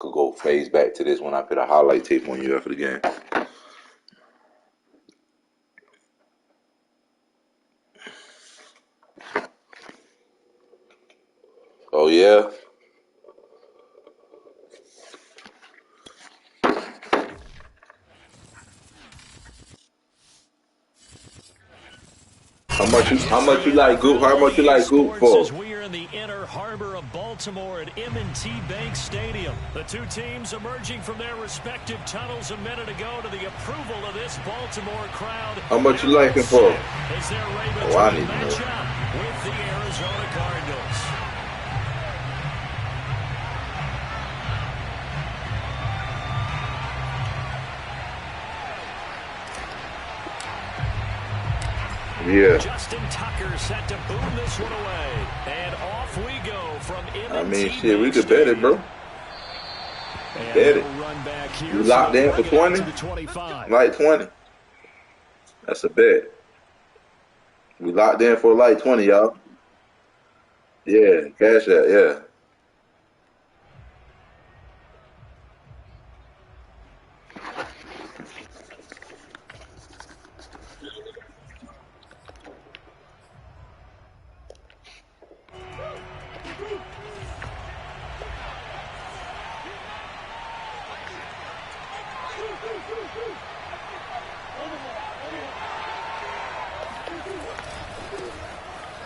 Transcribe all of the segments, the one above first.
Could go phase back to this when I put a highlight tape on you after the game. Oh, yeah? How much you like Goop? How much you like Goop for? We are in the inner harbor of Baltimore at M&T Bank Stadium. The two teams emerging from their respective tunnels a minute ago to the approval of this Baltimore crowd. How much you like him for? Oh, I need to know. With the Arizona Cardinals. Yeah. Justin Tucker set to boom this one away. And off we go from M&T. I mean, shit, we could bet it, bro. Bet it. You locked in for 20? Like 20. That's a bet. We locked in for like 20, y'all. Yeah, cash that, yeah.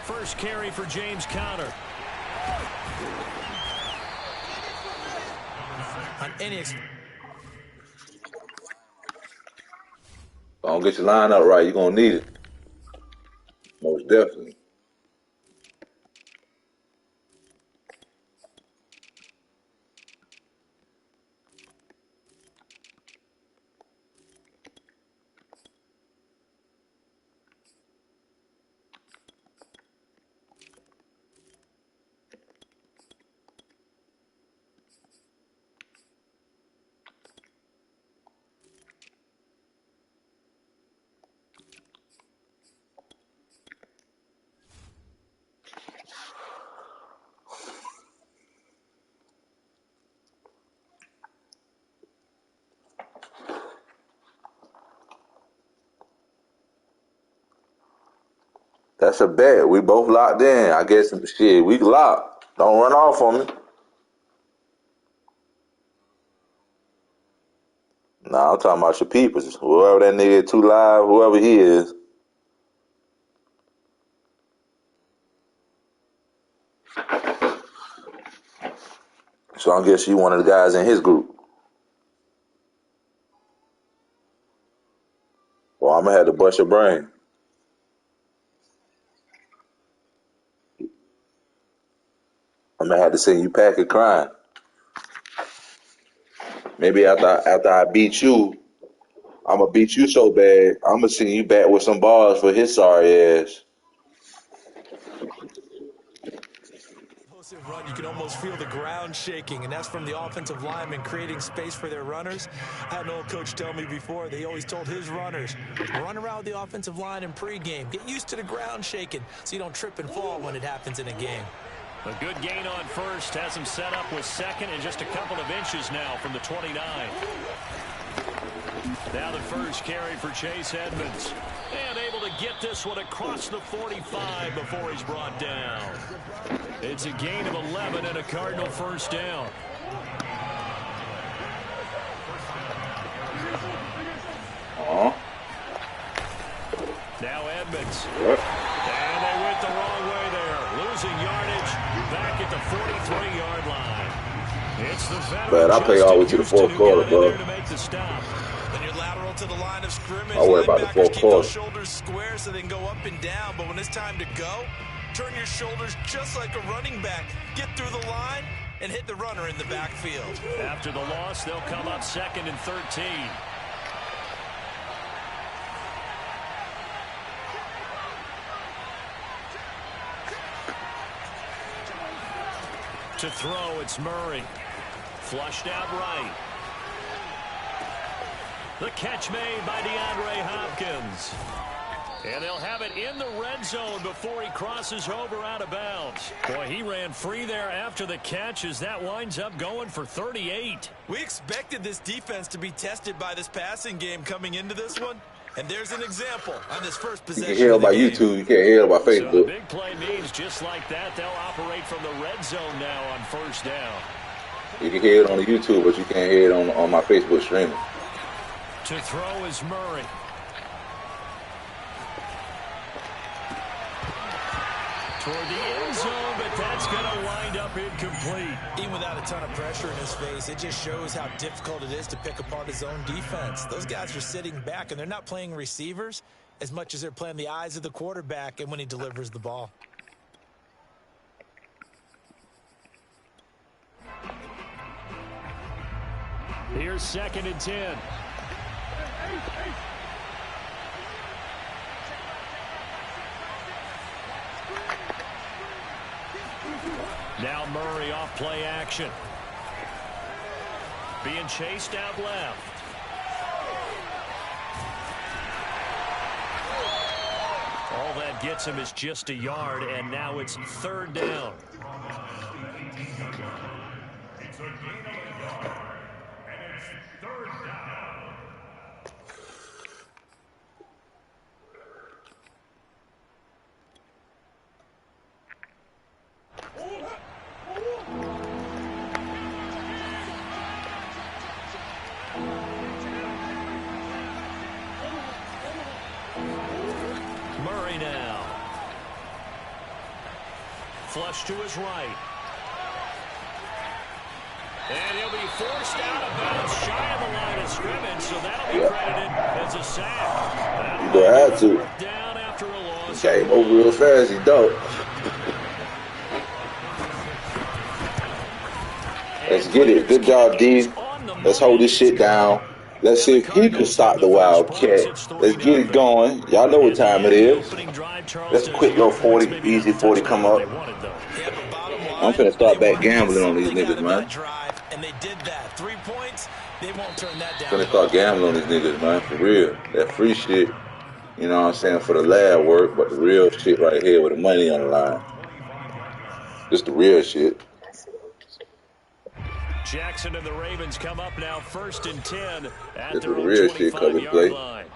First carry for James Conner. Don't get your line up right, you're going to need it. Most definitely. That's a bet. We both locked in. I guess, shit, we locked. Don't run off on me. Nah, I'm talking about your peoples. Whoever that nigga 2 Live, whoever he is. So I guess you one of the guys in his group. Well, I'm going to have to bust your brain. I'm going to have to send you packet crying. Maybe after I beat you, I'm going to beat you so bad, I'm going to send you back with some bars for his sorry ass. Run, you can almost feel the ground shaking, and that's from the offensive linemen creating space for their runners. I had an old coach tell me before, they always told his runners, run around with the offensive line in pregame. Get used to the ground shaking so you don't trip and fall when it happens in a game. A good gain on first has him set up with second and just a couple of inches now from the 29. Now the first carry for Chase Edmonds. And able to get this one across the 45 before he's brought down. It's a gain of 11 and a Cardinal first down. Now Edmonds. And they went the wrong way there. Losing yardage back at the 43-yard line. It's the veteran. But I play all the way to the fourth quarter, bro. To make the stop. When you're lateral to the line of scrimmage, I'll worry about the fourth keep quarter. those shoulders square so they can go up and down. But when it's time to go, turn your shoulders just like a running back. Get through the line and hit the runner in the backfield. After the loss, they'll come up 2nd and 13. To throw, it's Murray. Flushed out right. The catch made by DeAndre Hopkins. And they'll have it in the red zone before he crosses over out of bounds. Boy, he ran free there after the catch as that winds up going for 38. We expected this defense to be tested by this passing game coming into this one. And there's an example on this first possession. You can hear it by YouTube. You can't hear it by Facebook. So the big play means just like that, they'll operate from the red zone now on first down. You can hear it on the YouTube, but you can't hear it on my Facebook streaming. To throw is Murray. Toward the end zone, but that's going to wind up incomplete. Even without a ton of pressure in his face, it just shows how difficult it is to pick apart his own defense. Those guys are sitting back, and they're not playing receivers as much as they're playing the eyes of the quarterback and when he delivers the ball. Here's 2nd and 10. Now Murray off play action. Being chased out left. All that gets him is just a yard, and now it's 3rd down. It's a gain of a yard, and it's 3rd down. Murray now. Flush to his right. And he'll be forced out of bounds shy of the line of scrimmage, so that'll be credited as a sack. You gonna have to. Down after a loss. He came over real fast, he don't. Let's get it. Good job, D. Let's hold this shit down. Let's see if he can stop the Wildcat. Let's get it going. Y'all know what time it is. Let's quick go 40, easy 40 come up. I'm finna start back gambling on these niggas, man. And they did that. 3 points, they won't turn that down. Finna start gambling on these niggas, man, for real. That free shit, you know what I'm saying, for the lab work, but the real shit right here with the money on the line. Just the real shit. Jackson and the Ravens come up now 1st and 10 at This their is the own real shit coming 25-yard play. line.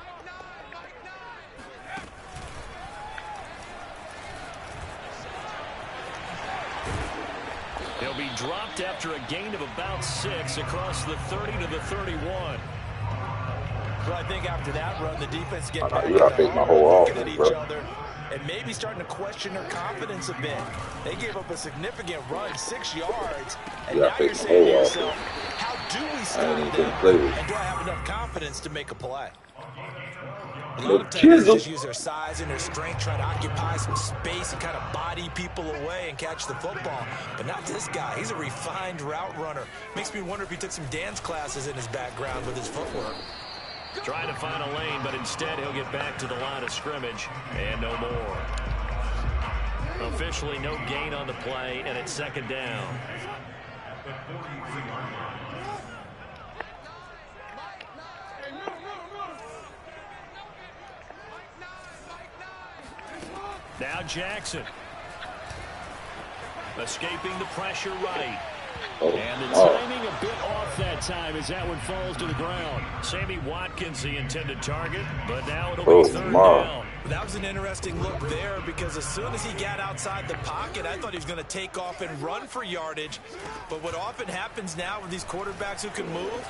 He'll be dropped after a gain of about 6 across the 30 to the 31. So I think after that run, the defense get You gotta face my whole offense, bro. And maybe starting to question their confidence a bit. They gave up a significant run, 6 yards, and now you're saying to yourself, how do we study them, and do I have enough confidence to make a play? A lot of times they just use their size and their strength, try to occupy some space and kind of body people away and catch the football. But not this guy. He's a refined route runner. Makes me wonder if he took some dance classes in his background with his footwork. Trying to find a lane, but instead he'll get back to the line of scrimmage and no more. Officially no gain on the play, and it's 2nd down. Now Jackson. Escaping the pressure right. And the timing a bit off that time as that one falls to the ground. Sammy Watkins, the intended target, but now it'll be 3rd down. That was an interesting look there because as soon as he got outside the pocket, I thought he was going to take off and run for yardage. But what often happens now with these quarterbacks who can move,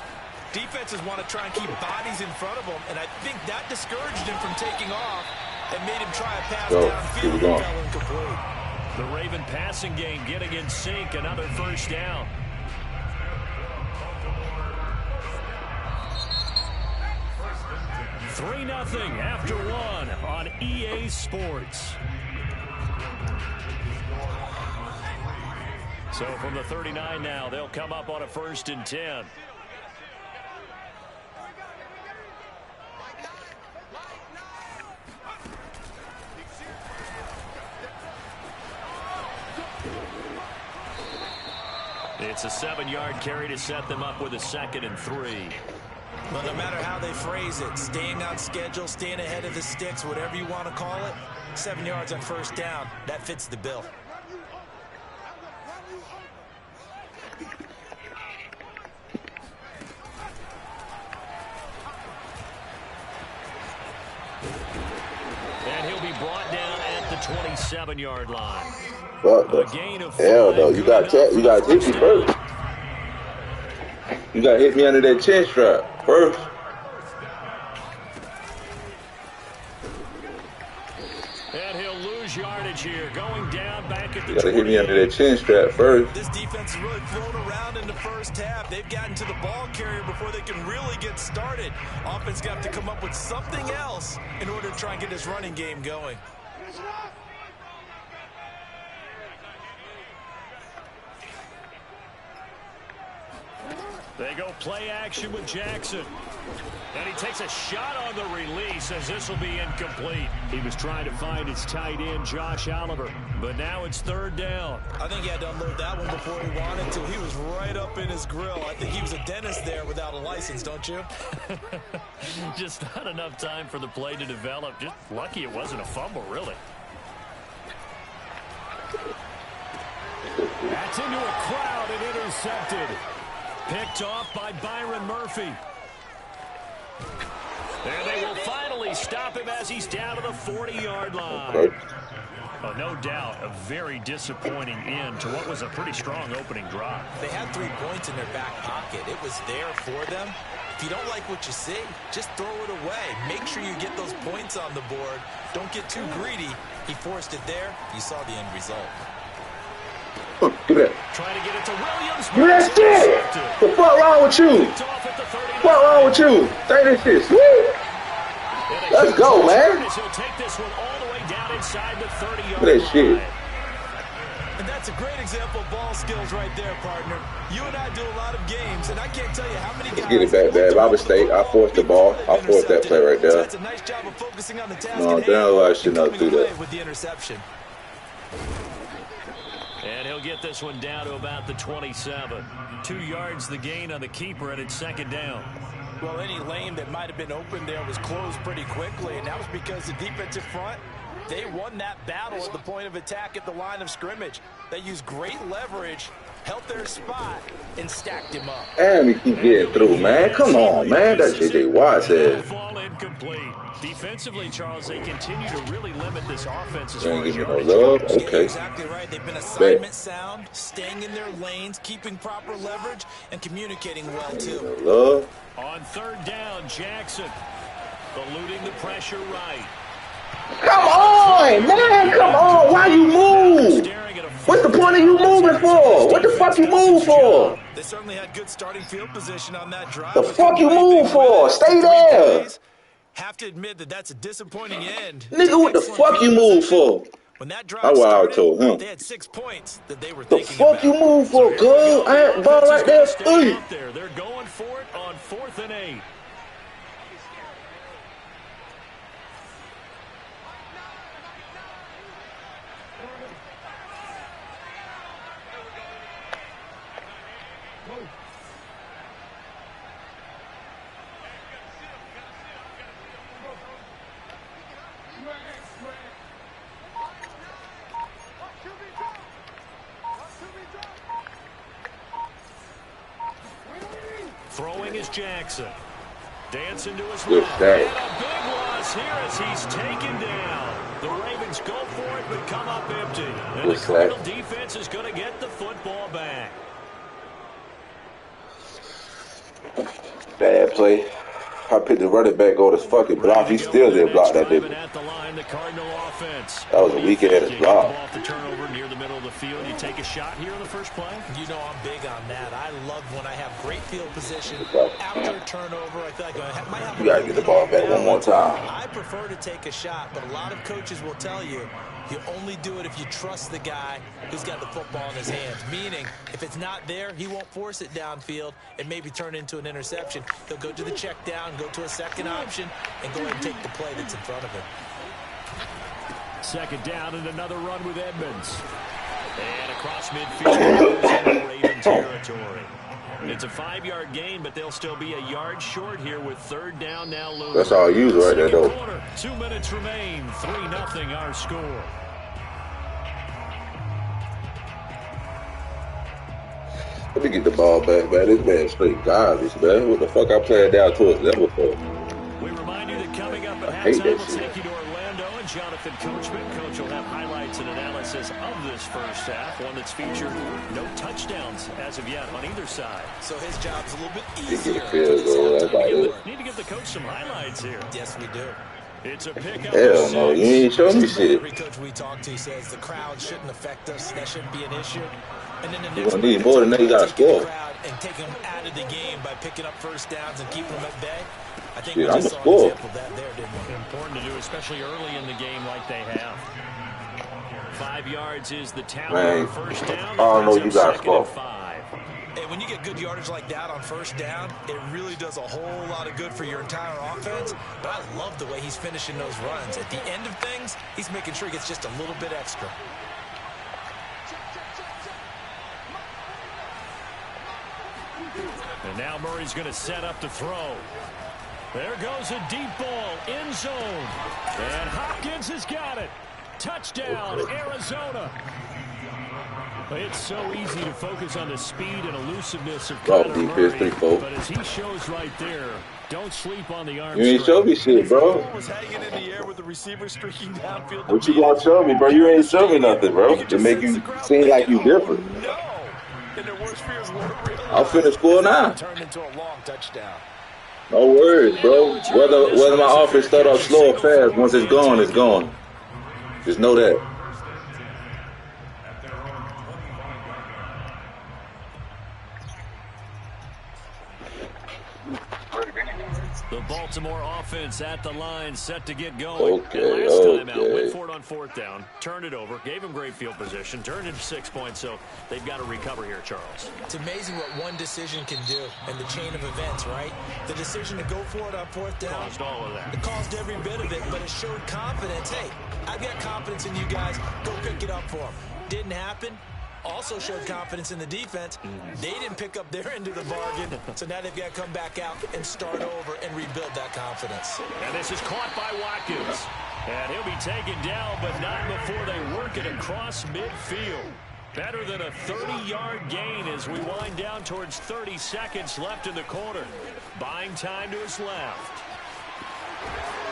defenses want to try and keep bodies in front of them, and I think that discouraged him from taking off and made him try a pass downfield and fell incomplete. The Raven passing game getting in sync, another 1st down. Three 0 after 1 on EA Sports. So from the 39 now, they'll come up on a 1st and 10. It's a 7-yard carry to set them up with a 2nd and 3. Well, no matter how they phrase it, staying on schedule, staying ahead of the sticks, whatever you want to call it, 7 yards on first down, that fits the bill. And he'll be brought down at the 27-yard line. Fuck the hell no. You got hit me first. You got to hit me under that chin strap first. And he'll lose yardage here, going down back at the 20. You got to hit me under that chin strap first. This defense has really flown around in the first half. They've gotten to the ball carrier before they can really get started. Offense got to come up with something else in order to try and get this running game going. They go play action with Jackson. And he takes a shot on the release as this will be incomplete. He was trying to find his tight end, Josh Oliver, but now it's third down. I think he had to unload that one before he wanted to. He was right up in his grill. I think he was a dentist there without a license, don't you? Just not enough time for the play to develop. Just lucky it wasn't a fumble, really. That's into a crowd and intercepted. Picked off by Byron Murphy. And they will finally stop him as he's down to the 40-yard line. Oh, no doubt a very disappointing end to what was a pretty strong opening drive. They had 3 points in their back pocket. It was there for them. If you don't like what you see, just throw it away. Make sure you get those points on the board. Don't get too greedy. He forced it there. You saw the end result. Give that. Trying to get it to Williams. Give that shit. The fuck wrong with you? What wrong with you? Say this shit. Sweet. Let's go, man. He'll take this one all the way down inside the 30-yard line. That shit. And that's a great example of ball skills right there, partner. You and I do a lot of games, and I can't tell you how many guys. Let's get it back, man. My mistake. I forced the ball. I forced that play right there. That's a nice job of focusing on the task. No, damn, I should not do that. With the interception. And he'll get this one down to about the 27. 2 yards the gain on the keeper, and it's second down. Well, any lane that might have been open there was closed pretty quickly, and that was because the defensive front, they won that battle at the point of attack at the line of scrimmage. They used great leverage, held their spot, and stacked him up. And we keep getting through, man. Come on, man. That's J.J. Watt said. Fall incomplete. Defensively, Charles, they continue to really limit this offense as Don't far as give me no yards. love. Okay. Exactly right. They've been assignment sound, staying in their lanes, keeping proper leverage, and communicating well, too. Love. On third down, Jackson eluding the pressure right. Come on, man. Come on. Why you move? What's the point of you moving for? What the fuck you move for? They certainly had good starting field position on that drive. The fuck you move for? Stay there. Have to admit that that's a disappointing end. Nigga, what the fuck you move for? When that drive That's what I started, told him. they had 6 points that they were The thinking fuck about. you move for, girl? I had the ball right there. Hey. They're going for it on 4th and 8. Throwing is Jackson. Dancing to his left. And a big loss here as he's taken down. The Ravens go for it but come up empty. And the Cardinal defense is going to get the football back. Bad play. I picked the running back on his fucking block. He still didn't block that nigga. At the line, the Cardinal offense. That was a weak ass block. Off the turnover near the middle of the field. You take a shot here on the first play. You know I'm big on that. I love when I have great field position after a turnover. I feel like I might have. You gotta get the ball back one more time. I prefer to take a shot, but a lot of coaches will tell you you only do it if you trust the guy who's got the football in his hands. Meaning, if it's not there, he won't force it downfield and maybe turn into an interception. He'll go to the check down, go to a second option, and go ahead and take the play that's in front of him. Second down and another run with Edmonds. And across midfield, into Raven territory. It's a 5-yard gain, but they'll still be a yard short here with 3rd down now looming. That's all I use right there, though. Quarter, 2 minutes remain. 3-0 our score. Let me get the ball back, man. This man's straight garbage, man. What the fuck I played down towards them for? We remind you that coming up at halftime, we'll take you to Orlando and Jonathan Coachman. Coach will have highlights and analysis of this first half, one that's featured no touchdowns as of yet on either side. So his job's a little bit easier. Need to give the coach some highlights here. Yes, we do. It's a pickup. Hell no, you ain't showing me shit. Every coach we talk to says the crowd shouldn't affect us. That shouldn't be an issue. And then the next one need more than that. You got to score. And take them out of the game by picking up first downs and keeping them at bay. I think shit, we just saw an example of that there, didn't we? Important to do, especially early in the game like they have. 5 yards is the tally on first down. Oh no, you got to score. And when you get good yardage like that on first down, it really does a whole lot of good for your entire offense. But I love the way he's finishing those runs. At the end of things, he's making sure he gets just a little bit extra. And now Murray's going to set up to throw. There goes a deep ball, end zone. And Hopkins has got it. Touchdown, Arizona. It's so easy to focus on the speed and elusiveness of Kyler Murray, but as he shows right there, don't sleep on the arm. You ain't show me shit, bro. Was hanging in the air with the receiver streaking downfield. What you gonna show me, bro? You ain't show me nothing, bro. To make you seem like you different. No. And their worst fears were real. I'll finish score now. Turned into a long touchdown. No worries, bro. Whether my offense start off slow or fast, once it's gone, it's gone. Just know that. The Baltimore offense at the line, set to get going. Last time out, went for it on 4th down, turned it over, gave him great field position, turned into 6 points, so they've got to recover here, Charles. It's amazing what one decision can do in the chain of events, right? The decision to go for it on 4th down. Caused all of that. It caused every bit of it, but it showed confidence. Hey, I've got confidence in you guys. Go pick it up for them. Didn't happen. Also showed confidence in the defense. They didn't pick up their end of the bargain, so now they've got to come back out and start over and rebuild that confidence. And this is caught by Watkins. And he'll be taken down, but not before they work it across midfield. Better than a 30-yard gain as we wind down towards 30 seconds left in the quarter. Buying time to his left.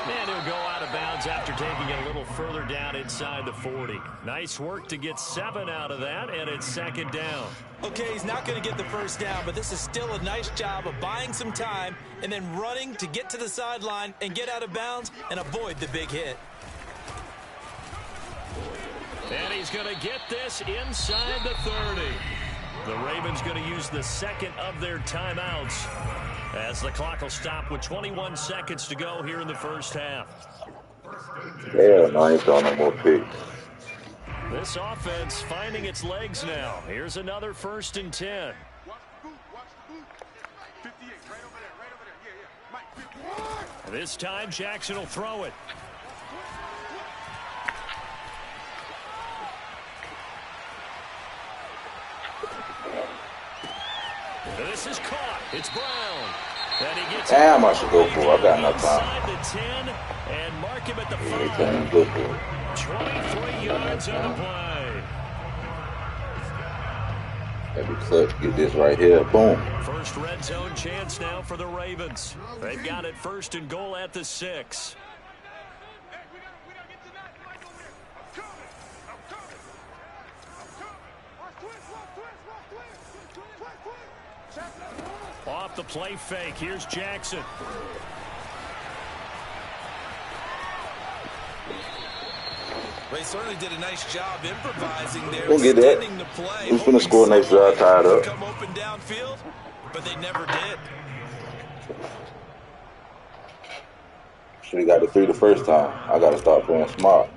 And he'll go out of bounds after taking it a little further down inside the 40. Nice work to get 7 out of that, and it's 2nd down. Okay, he's not going to get the first down, but this is still a nice job of buying some time and then running to get to the sideline and get out of bounds and avoid the big hit. And he's going to get this inside the 30. The Ravens going to use the second of their timeouts as the clock will stop with 21 seconds to go here in the first half. Yeah, no, I ain't throwing no more picks. This offense finding its legs now. Here's another 1st and 10. This time Jackson will throw it. This is caught. It's Brown. And he gets damn, I should go for it. I got enough time. The 10 and mark him at the 5. Yeah, go for it. 23 yards on the play. Every clutch, get this right here. Boom. First red zone chance now for the Ravens. They've got it 1st and goal at the 6. Off the play fake. Here's Jackson. They certainly did a nice job improvising there. We'll get that. Who's going to score next drive tied up? Come open downfield, but they never did. Should have got the 3 the first time. I got to start playing smart.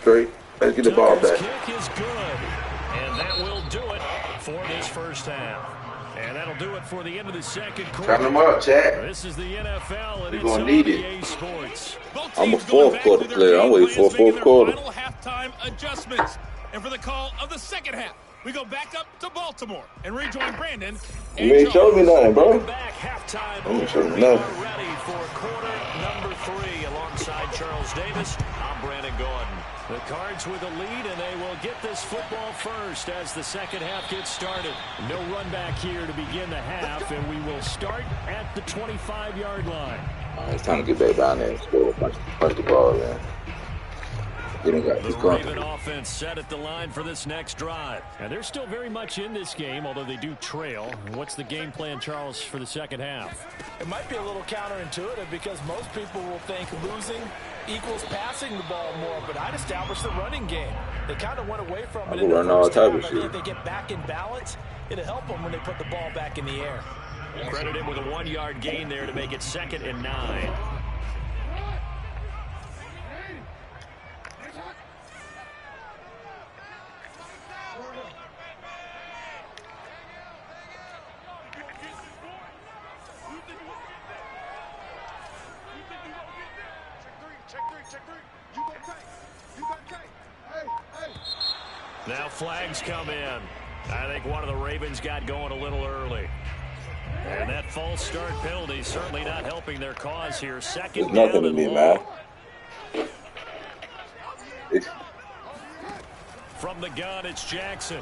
Straight. Let's get the ball back. Kick is good. And that will do it for this first half. And that'll do it for the end of the second quarter. Turn them up, Chad. This is the NFL, and we're it's gonna on need EA it. Sports. I'm a 4th quarter player. I'm waiting for a 4th quarter. Final halftime adjustments. And for the call of the second half, We go back up to Baltimore and rejoin Brandon. You ain't showed me nothing, bro. Back halftime. You ain't showed me We are nothing. ready for quarter number 3 alongside Charles Davis. I'm Brandon Gordon. The Cards with a lead, and they will get this football first as the second half gets started. No run back here to begin the half, and we will start at the 25-yard line. It's time to get back down there and score. Punch the ball, man. The Raven offense set at the line for this next drive. And they're still very much in this game, although they do trail. What's the game plan, Charles, for the second half? It might be a little counterintuitive because most people will think losing equals passing the ball more, but I'd establish the running game. They kind of went away from it in the first half. I think if they get back in balance, it'll help them when they put the ball back in the air. Credit him with a 1-yard gain there to make it 2nd and 9. Now flags come in. I think one of the Ravens got going a little early. And that false start penalty certainly not helping their cause here. Second down and long. From the gun, it's Jackson.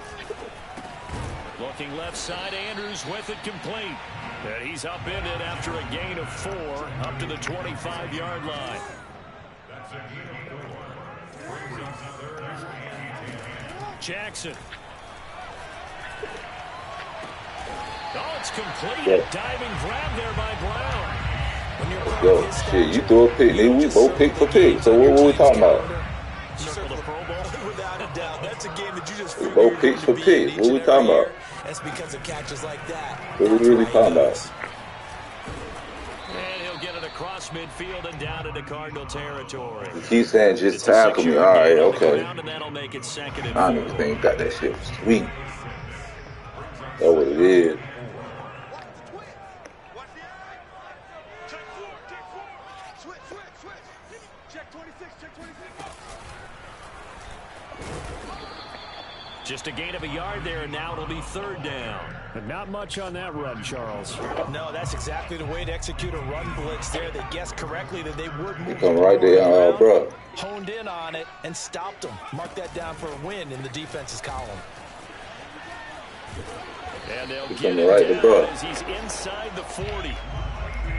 Looking left side, Andrews with it complete. And he's upended after a gain of 4 up to the 25-yard line. Jackson. Oh, it's complete. A diving grab there by Brown. Let's go. Shit, you threw a pick. We both pick for pick. So what were we talking about? Without a doubt, that's a game that you just we both picks for pick. What we talking about? That's because of catches like that. What we really talking about? And he'll get it across midfield and down into Cardinal territory. You keep saying just tackle me. All right, okay. And that'll make it 2nd and 4. I don't even think got that shit sweet. That's what it is. Just a gain of a yard there, and now it'll be 3rd down. But not much on that run, Charles. No, that's exactly the way to execute a run blitz there. They guessed correctly that they would move. Come right there, bro. Honed in on it and stopped them. Mark that down for a win in the defense's column. And they'll get it down as he's inside the 40.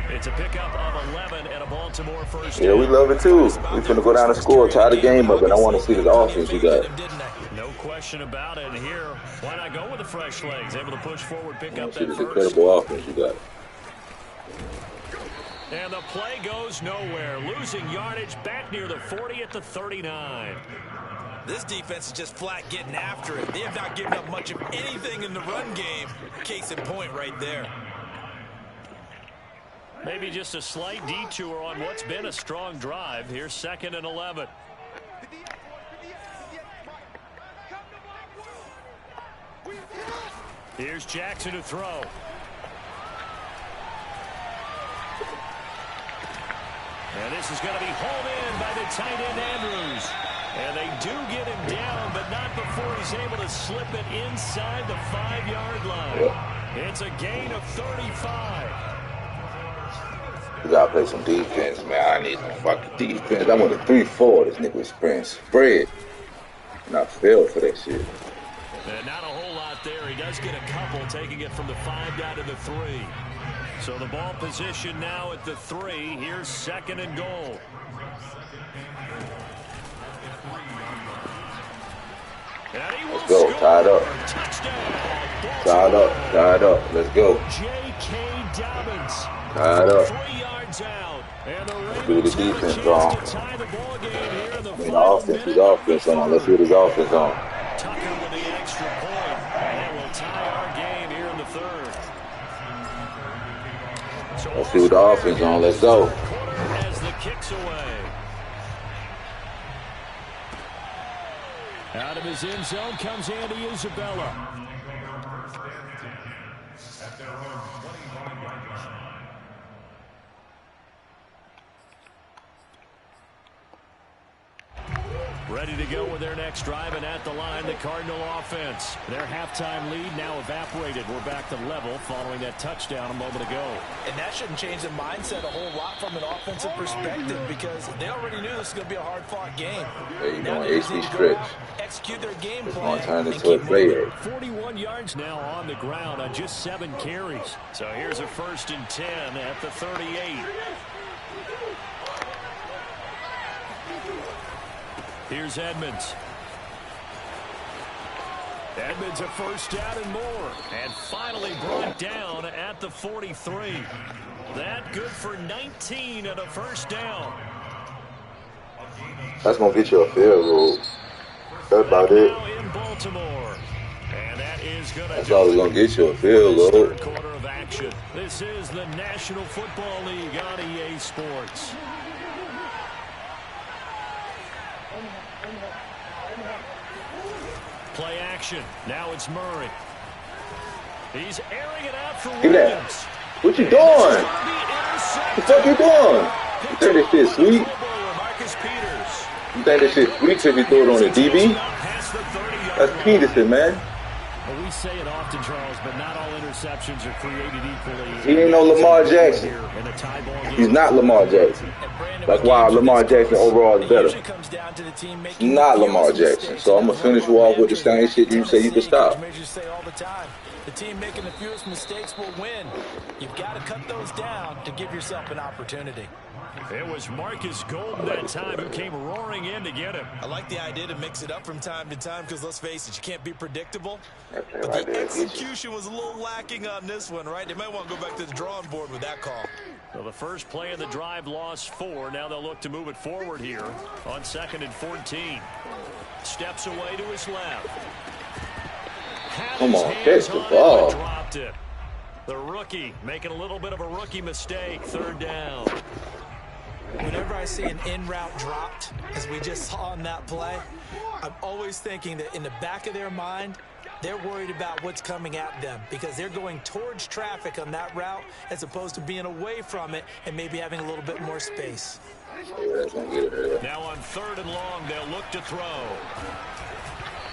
It's a pickup of 11 and a Baltimore first down. Yeah, we love it too. We finna go down and score, tie the game up, and I want to see this offense you got. No question about it. And here, why not go with the fresh legs? Able to push forward, pick up that first. This incredible offense you got. And the play goes nowhere. Losing yardage back near the 40 at the 39. This defense is just flat getting after it. They have not given up much of anything in the run game. Case in point right there. Maybe just a slight detour on what's been a strong drive. Here's 2nd and 11. Here's Jackson to throw. And this is going to be hauled in by the tight end Andrews. And they do get him down, but not before he's able to slip it inside the 5-yard line. It's a gain of 35. We gotta play some defense, man. I need some fucking defense. I want a 3-4. This nigga was spraying spread. And I fell for that shit. And not a whole lot there. He does get a couple, taking it from the 5 down to the 3. So the ball position now at the 3. Here's 2nd and goal. Let's go. Tied up. Tied up. Tied up. Let's go. J.K. Dobbins. Tied up. 3 yards out. And the Let's do the defense on. I mean, the offense on. Let's do this offense on. Tucker with the extra point. And we'll tie our game here in the 3rd. So let's see what the offense on. Let's go. As the kicks away. Out of his end zone comes Andy Isabella. Ready to go with their next drive, and at the line, the Cardinal offense. Their halftime lead now evaporated. We're back to level following that touchdown a moment ago. And that shouldn't change the mindset a whole lot from an offensive perspective because they already knew this was going to be a hard-fought game. There you go, HB stretch. Execute their game It's plan. going to turn into a play. 41 yards now on the ground on just 7 carries. So here's a 1st and 10 at the 38. Here's Edmonds. Edmonds a first down and more. And finally brought down at the 43. That good for 19 and a first down. That's going to get you a field goal. That's about it. Now in Baltimore. And that is going to That's all going to get you a field goal. Third quarter of action. This is the National Football League on EA Sports. Play action. Now it's Murray. He's airing it out for Williams. What you doing? What the fuck you doing? You think this shit sweet? You think this shit sweet if you throw it on the DB? That's Peterson, man. Well, we say it often, Charles, but not all interceptions are created equally. He ain't no Lamar Jackson. He's not Lamar Jackson. That's why Lamar Jackson overall is better. It's not Lamar Jackson. So I'm going to finish you off with the same shit you say you can stop. The team making the fewest mistakes will win. You've got to cut those down to give yourself an opportunity. It was Marcus Golden that time who came roaring in to get him. I like the idea to mix it up from time to time because, let's face it, you can't be predictable. But the execution was a little lacking on this one, right? They might want to go back to the drawing board with that call. Well, the first play of the drive lost 4. Now they'll look to move it forward here on 2nd and 14. Steps away to his left. Come on, catch the ball. Dropped it. The rookie making a little bit of a rookie mistake. 3rd down. Whenever I see an in-route dropped, as we just saw in that play, I'm always thinking that in the back of their mind, they're worried about what's coming at them because they're going towards traffic on that route as opposed to being away from it and maybe having a little bit more space. Now on 3rd and long, they'll look to throw.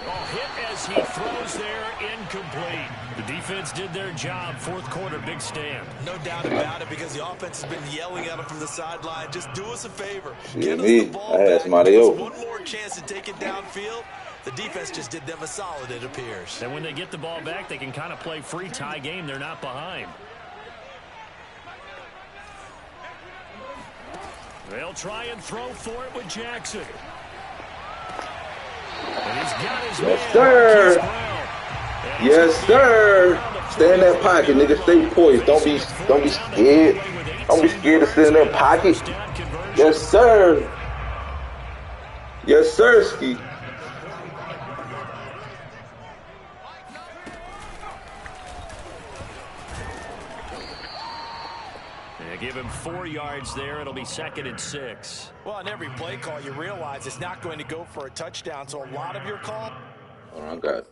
Oh, hit as he throws there, incomplete. The defense did their job. 4th quarter, big stand. No doubt about it because the offense has been yelling at him from the sideline. Just do us a favor. Get us the ball back. Give us one more chance to take it downfield. The defense just did them a solid, it appears. And when they get the ball back, they can kind of play free tie game. They're not behind. They'll try and throw for it with Jackson. And he's got his yes, sir. Yes, sir. Stay in that pocket, nigga. Stay poised. Don't be scared. Don't be scared to sit in that pocket. Yes, sir. Yes, sir, Ski. Give him 4 yards there. It'll be 2nd and 6. Well, on every play call, you realize it's not going to go for a touchdown. So a lot of your call. Oh, I got it.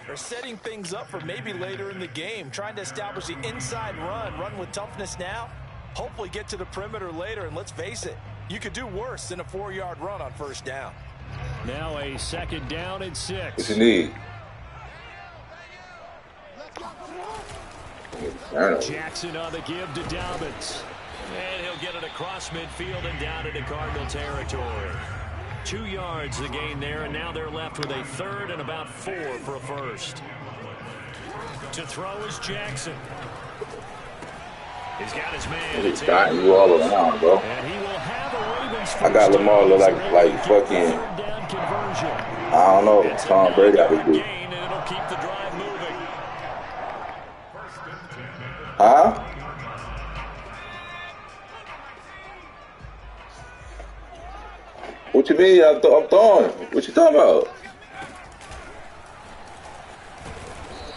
They're setting things up for maybe later in the game, trying to establish the inside run with toughness now, hopefully get to the perimeter later, and let's face it, you could do worse than a 4-yard run on 1st down. Now a 2nd down and 6. What you need? Jackson on the give to Dobbins. And he'll get it across midfield and down into Cardinal territory. 2 yards the gain there, and now they're left with a 3rd and about 4 for a first. To throw is Jackson. He's got his man. He's got you all around, bro. And he will have a Ravens I got Lamar look like fucking, I don't know, Tom Brady out of this. And it'll keep the drive moving. Huh? What you mean? I'm throwing. What you talking about?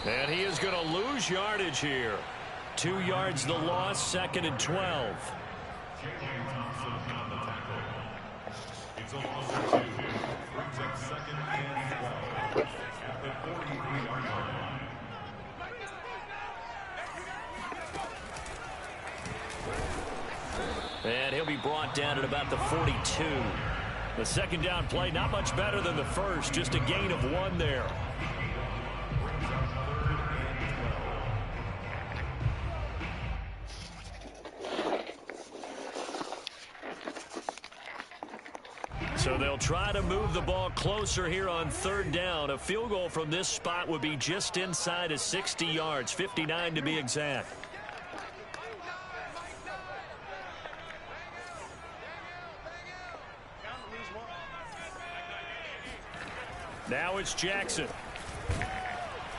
And he is going to lose yardage here. 2 yards the loss, 2nd and 12. And he'll be brought down at about the 42. The second down play, not much better than the first, just a gain of 1 there. So they'll try to move the ball closer here on 3rd down. A field goal from this spot would be just inside of 60 yards, 59 to be exact. Now it's Jackson.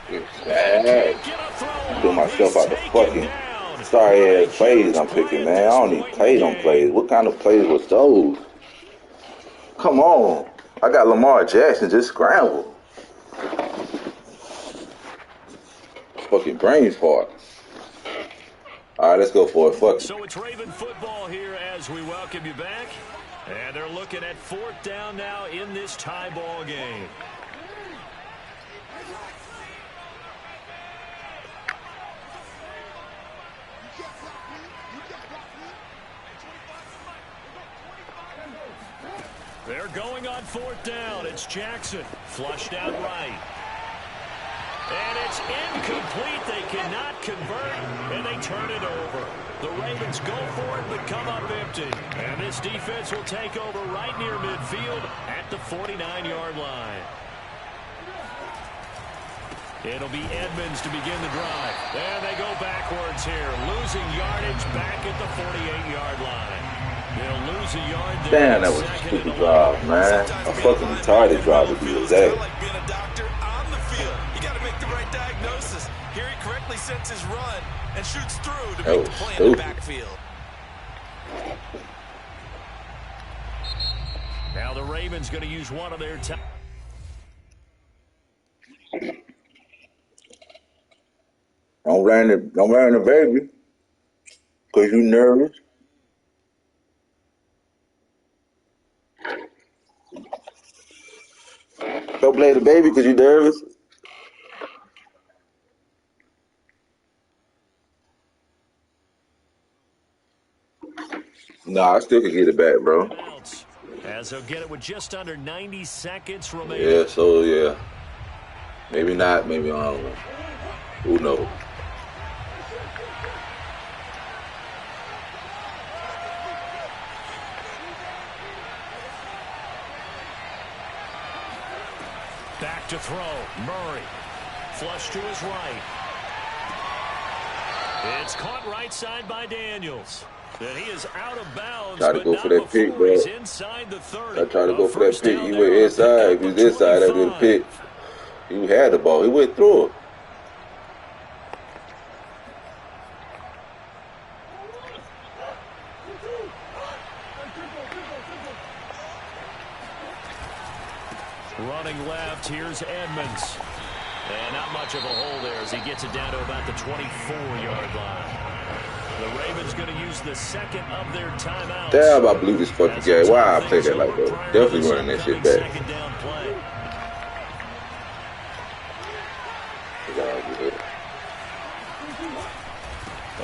I'm doing myself out the fucking sorry ass plays I'm picking, man. I don't even play them plays. What kind of plays was those? Come on. I got Lamar Jackson just scrambled. Fucking brains fart. All right, let's go for it. Fuck it. So it's Raven football here as we welcome you back. And they're looking at 4th down now in this tie ball game. They're going on 4th down. It's Jackson. Flushed out right. And it's incomplete. They cannot convert, and they turn it over. The Ravens go for it, but come up empty. And this defense will take over right near midfield at the 49-yard line. It'll be Edmonds to begin the drive. And they go backwards here, losing yardage back at the 48-yard line. They'll lose a yard there. Damn, that was a stupid drive, man. A fucking retarded drive would be exact. Like being a doctor on the field. You got to make the right diagnosis. Here he correctly sets his run and shoots through to make the play in the backfield. Now the Ravens going to use one of their time. Don't run the baby, cause you nervous. Don't play the baby because you nervous. Nah, I still can get it back, bro. As they'll get it with just under 90 seconds remaining. Yeah, so yeah. Maybe not, maybe I don't know. Who knows? Back to throw. Murray. Flush to his right. It's caught right side by Daniels. And he is out of bounds. Try to go for that pick, bro. Inside the 30. I tried to go for that pick. He went inside. If he was inside, that would have pick. He had the ball. He went through it. Running left, here's Edmonds. And not much of a hole there as he gets it down to about the 24-yard line. The Ravens going to use the second of their timeouts. Damn, I blew this fucking game. Why I played that like that? Definitely running that shit back. Second down play.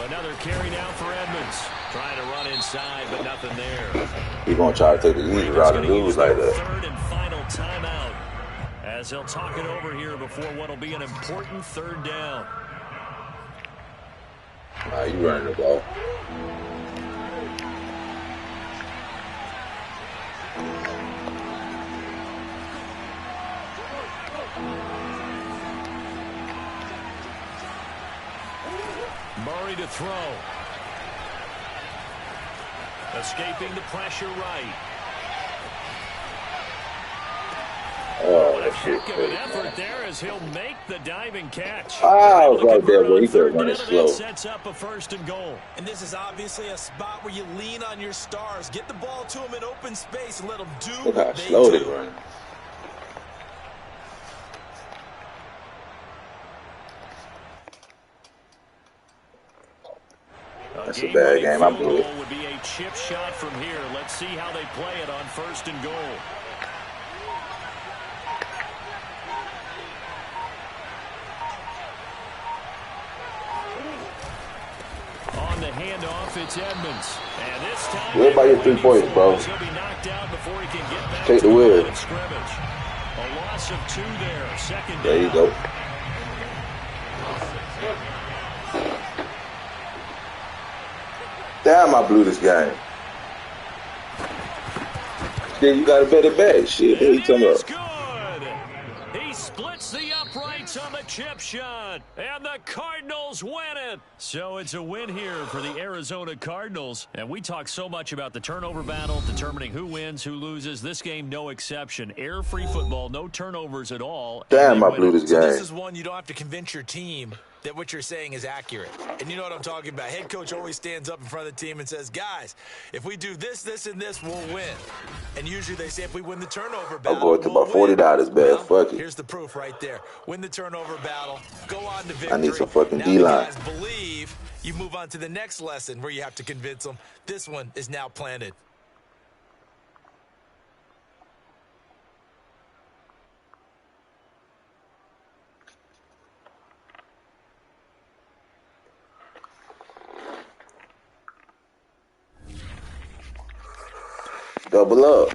Another carry now for Edmonds. Trying to run inside, but nothing there. He's going to try to take the easy route and lose like that. Third and final timeout as they'll talk it over here before what will be an important 3rd down. Nah, you running the ball. Murray to throw. Escaping the pressure right. Oh, that shit. Heck of an effort there as he'll make the diving catch. I was right there, but he could run it slow. Sets up a 1st and goal. And this is obviously a spot where you lean on your stars. Get the ball to them in open space and let them do Look how what they slow they do. run. That's a bad game. I blew it. Would be a chip shot from here. Let's see how they play it on 1st and goal. On the handoff, it's Edmonds. And this time, where by your 3 points, bro? He'll be knocked out before he can get back Take the wheel. Scrimmage. A loss of 2 there. 2nd down. There you go. Damn, I blew this game. Then you got a better bet. Shit, what are you talking about? Good. He splits the uprights on the chip shot, and the Cardinals win it. So it's a win here for the Arizona Cardinals. And we talk so much about the turnover battle, determining who wins, who loses. This game, no exception. Air-free football, no turnovers at all. Damn, I blew this game. So this is one you don't have to convince your team that what you're saying is accurate. And you know what I'm talking about. Head coach always stands up in front of the team and says, guys, if we do this, this, and this, we'll win. And usually they say if we win the turnover battle, I'm going to we'll about $40, man. well, Fuck it. Here's the proof right there. Win the turnover battle, go on to victory. I need some fucking now D-line. you guys believe, you move on to the next lesson where you have to convince them. This one is now planted. Double up.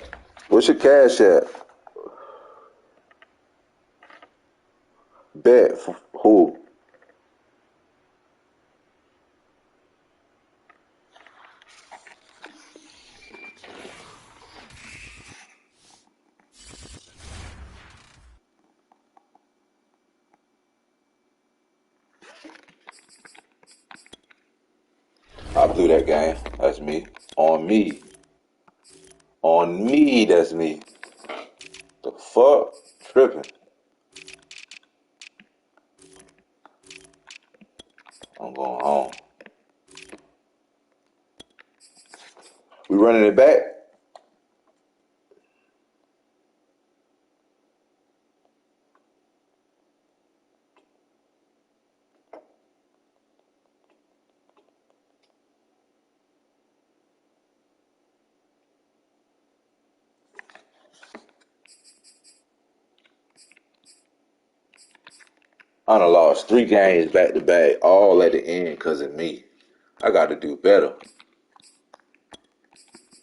What's your cash at? Bet for who? I blew that game. That's me. On me. On me, that's me. The fuck? Tripping. I'm going home. We running it back? I done lost 3 games back to back, all at the end because of me. I got to do better.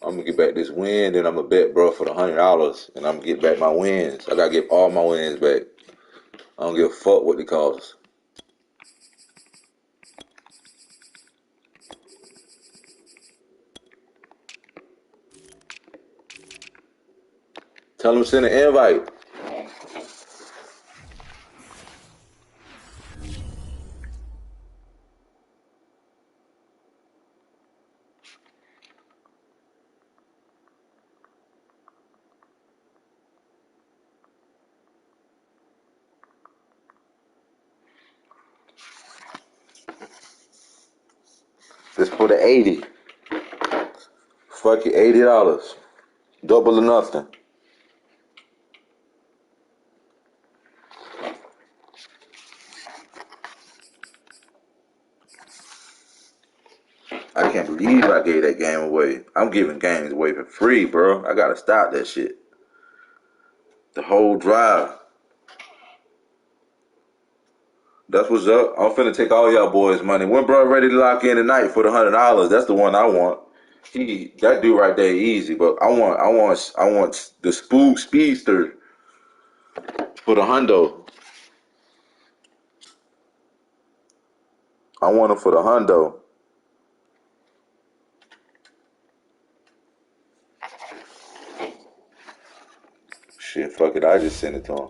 I'm going to get back this win, then I'm going to bet, bro, for the $100, and I'm going to get back my wins. I got to get all my wins back. I don't give a fuck what they cost. Tell them to send an invite. This for the 80. Fuck it, $80. Double or nothing. I can't believe I gave that game away. I'm giving games away for free, bro. I gotta stop that shit. The whole drive. That's what's up. I'm finna take all y'all boys' money. When bro ready to lock in tonight for the $100, that's the one I want. That dude right there easy, but I want the spook speedster for the hundo. I want him for the hundo. Shit, fuck it. I just sent it to him.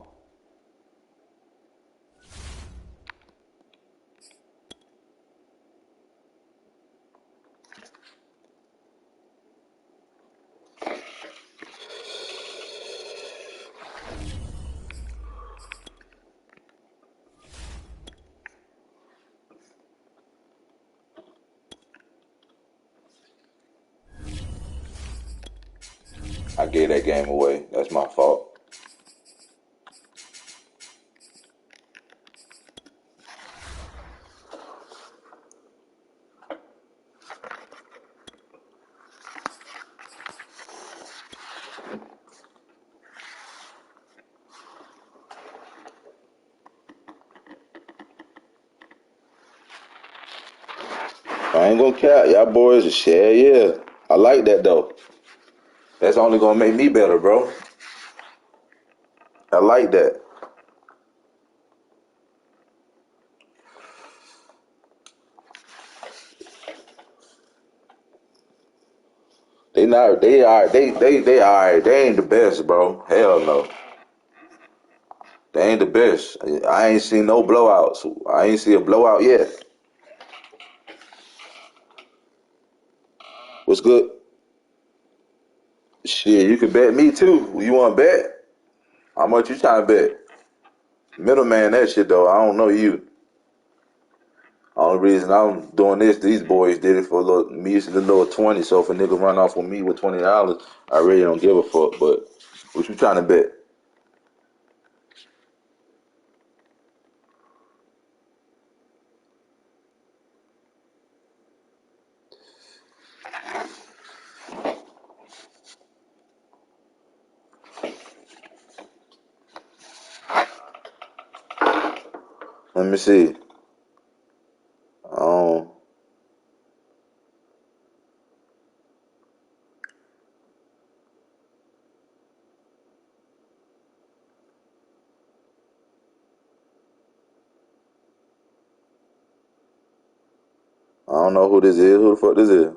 I gave that game away. That's my fault. I ain't gonna cap. Y'all boys a share, yeah. I like that though. That's only gonna make me better, bro. I like that. They not. They are. They are. They ain't the best, bro. Hell no. They ain't the best. I ain't seen no blowouts. I ain't see a blowout yet. What's good? Shit, you can bet me too. You want to bet? How much you trying to bet? Middleman, that shit though. I don't know you. Only reason I'm doing this, these boys did it for a little. Me used to the little 20. So if a nigga run off with me with $20, I really don't give a fuck. But what you trying to bet? Let me see. Um, I don't know who this is. Who the fuck this is?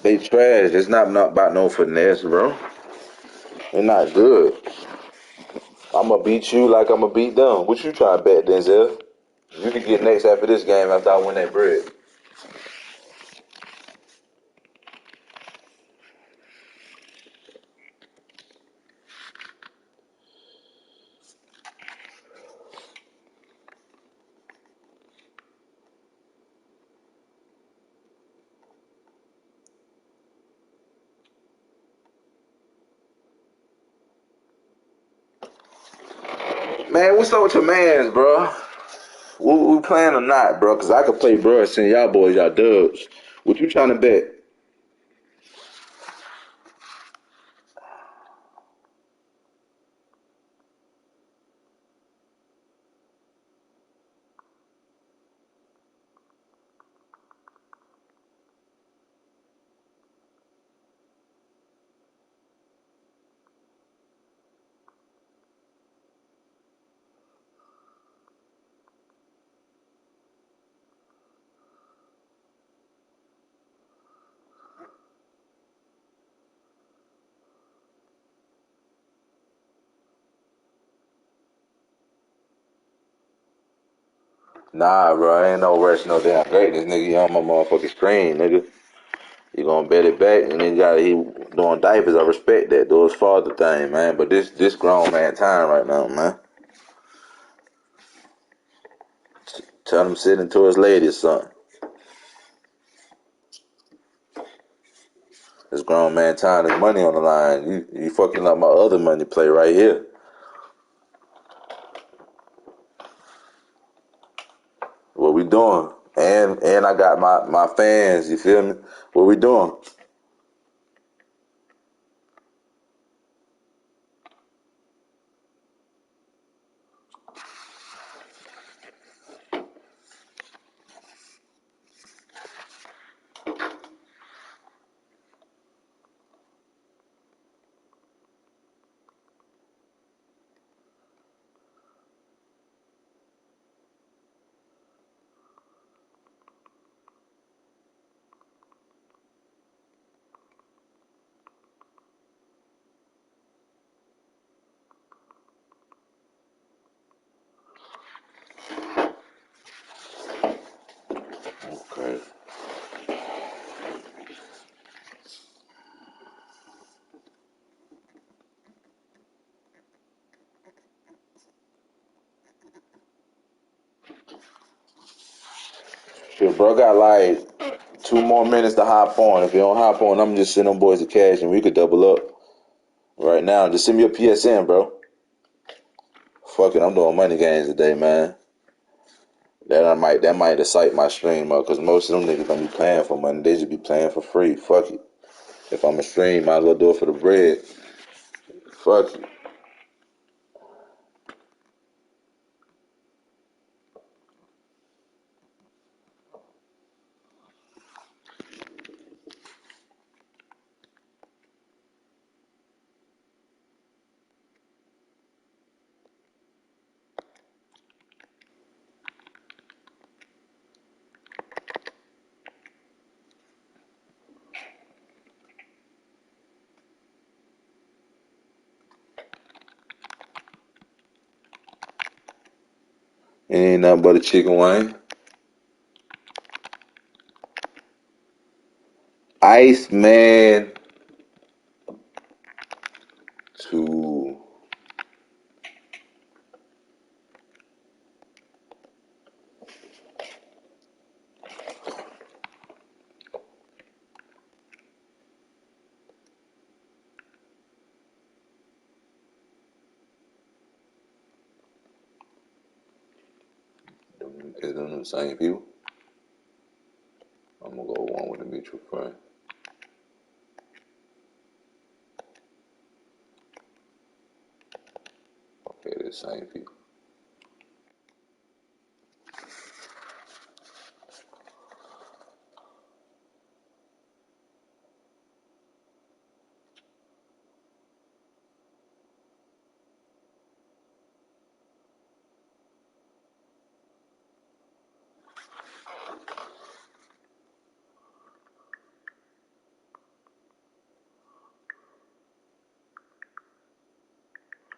They trash. It's not about no finesse, bro. They're not good. I'ma beat you like I'ma beat them. What you trying to bet, Denzel? You can get next after this game after I win that bread. Man, what's up with your mans, bro? We playing or not, bro? Cause I could play, bro, and send y'all boys y'all dubs. What you trying to bet? Nah, bro, ain't no rush, no damn greatness, nigga. You on my motherfucking screen, nigga. You gonna bet it back, and then he doing diapers. I respect that. Do his father thing, man. But this grown man time right now, man. Tell him sit into his lady or something. This grown man time. There's money on the line. You fucking up my other money play right here. What we doing? And I got my fans. You feel me? What we doing? Okay. Shit, bro, got like 2 more minutes to hop on. If you don't hop on, I'm just sending them boys the cash and we could double up right now. Just send me a PSN, bro. Fuck it, I'm doing money games today, man. That might excite my stream up because most of them niggas don't be playing for money. They just be playing for free. Fuck it. If I'm a stream, might as well do it for the bread. Fuck it. It ain't nothing but a chicken wing. Iceman to is them the same people. I'm gonna go one with a mutual friend. Okay, they're the same people.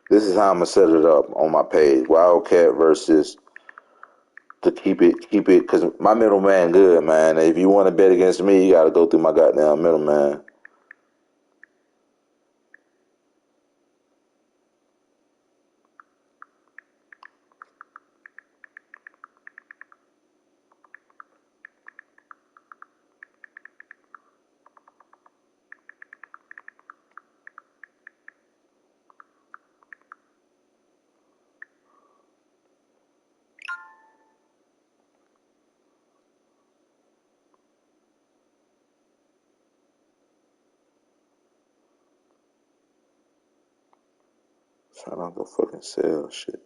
This is how I'm gonna set it up on my page. WILDCAT versus to keep it, because my middleman good, man. If you want to bet against me, you gotta go through my goddamn middleman. Trying not to fucking sell shit.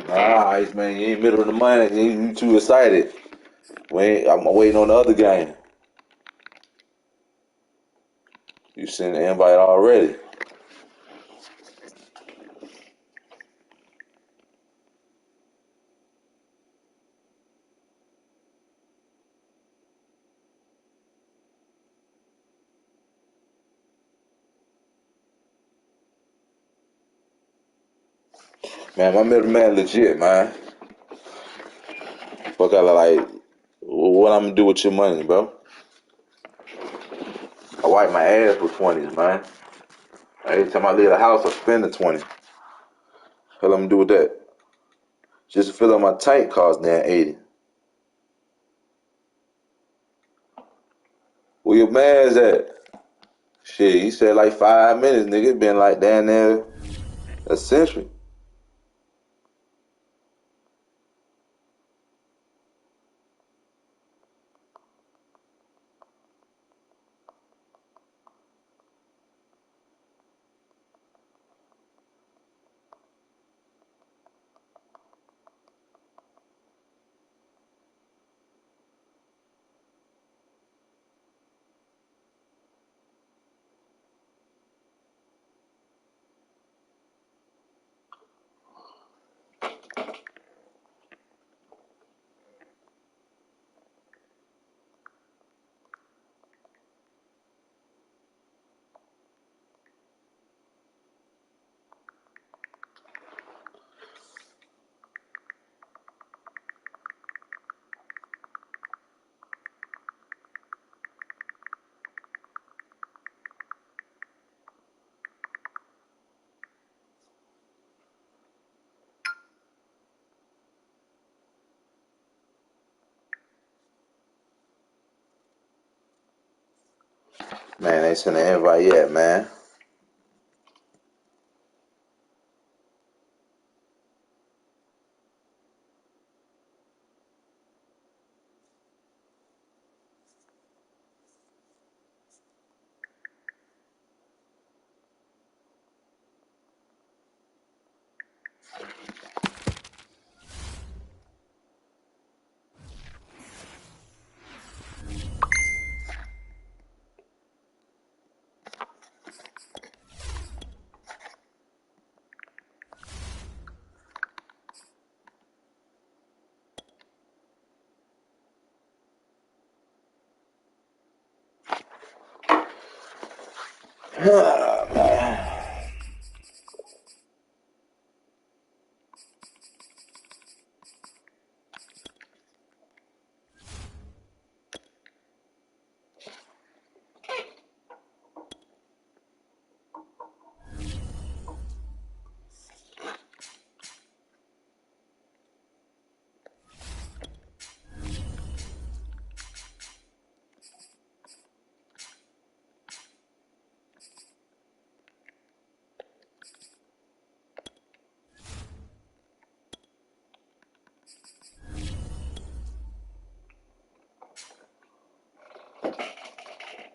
Nah, Ice man, you ain't middle of the money. You too excited. I'm waiting on the other game. You sent the invite already. Man, my middleman legit, man. Fuck, I like, what I'm gonna do with your money, bro? I wipe my ass with 20s, man. Every time I leave the house, I spend the 20. Hell, I'm gonna do with that? Just to fill up my tank cost damn 80. Where your man's at? Shit, he said like 5 minutes, nigga. It been like damn near a century. Man, ain't sent an invite yet, man.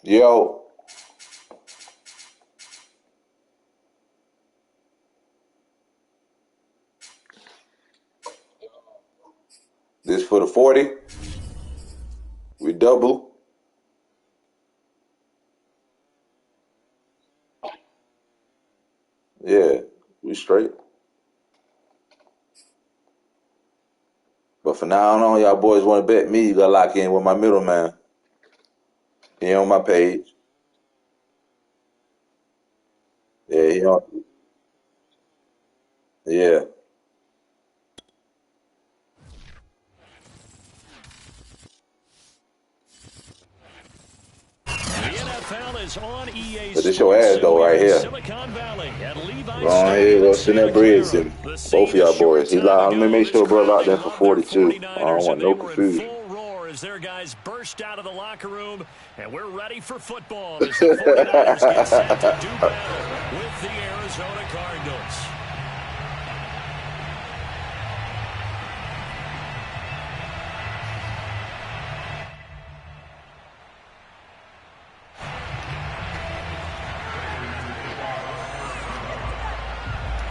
Yo. This for the 40. We double. Yeah, we straight. But for now on, y'all boys want to bet me, you gotta lock in with my middleman. He on my page. Yeah, he on. Yeah. On EA But this your ass though right here. Silicon Valley at Levi Go on here, go send that bread to me. Both of y'all boys. He locked. Let me make sure bro locked in for 42. I don't want no confusion. As their guys burst out of the locker room, and we're ready for football as the 49ers get set to do battle with the Arizona Cardinals.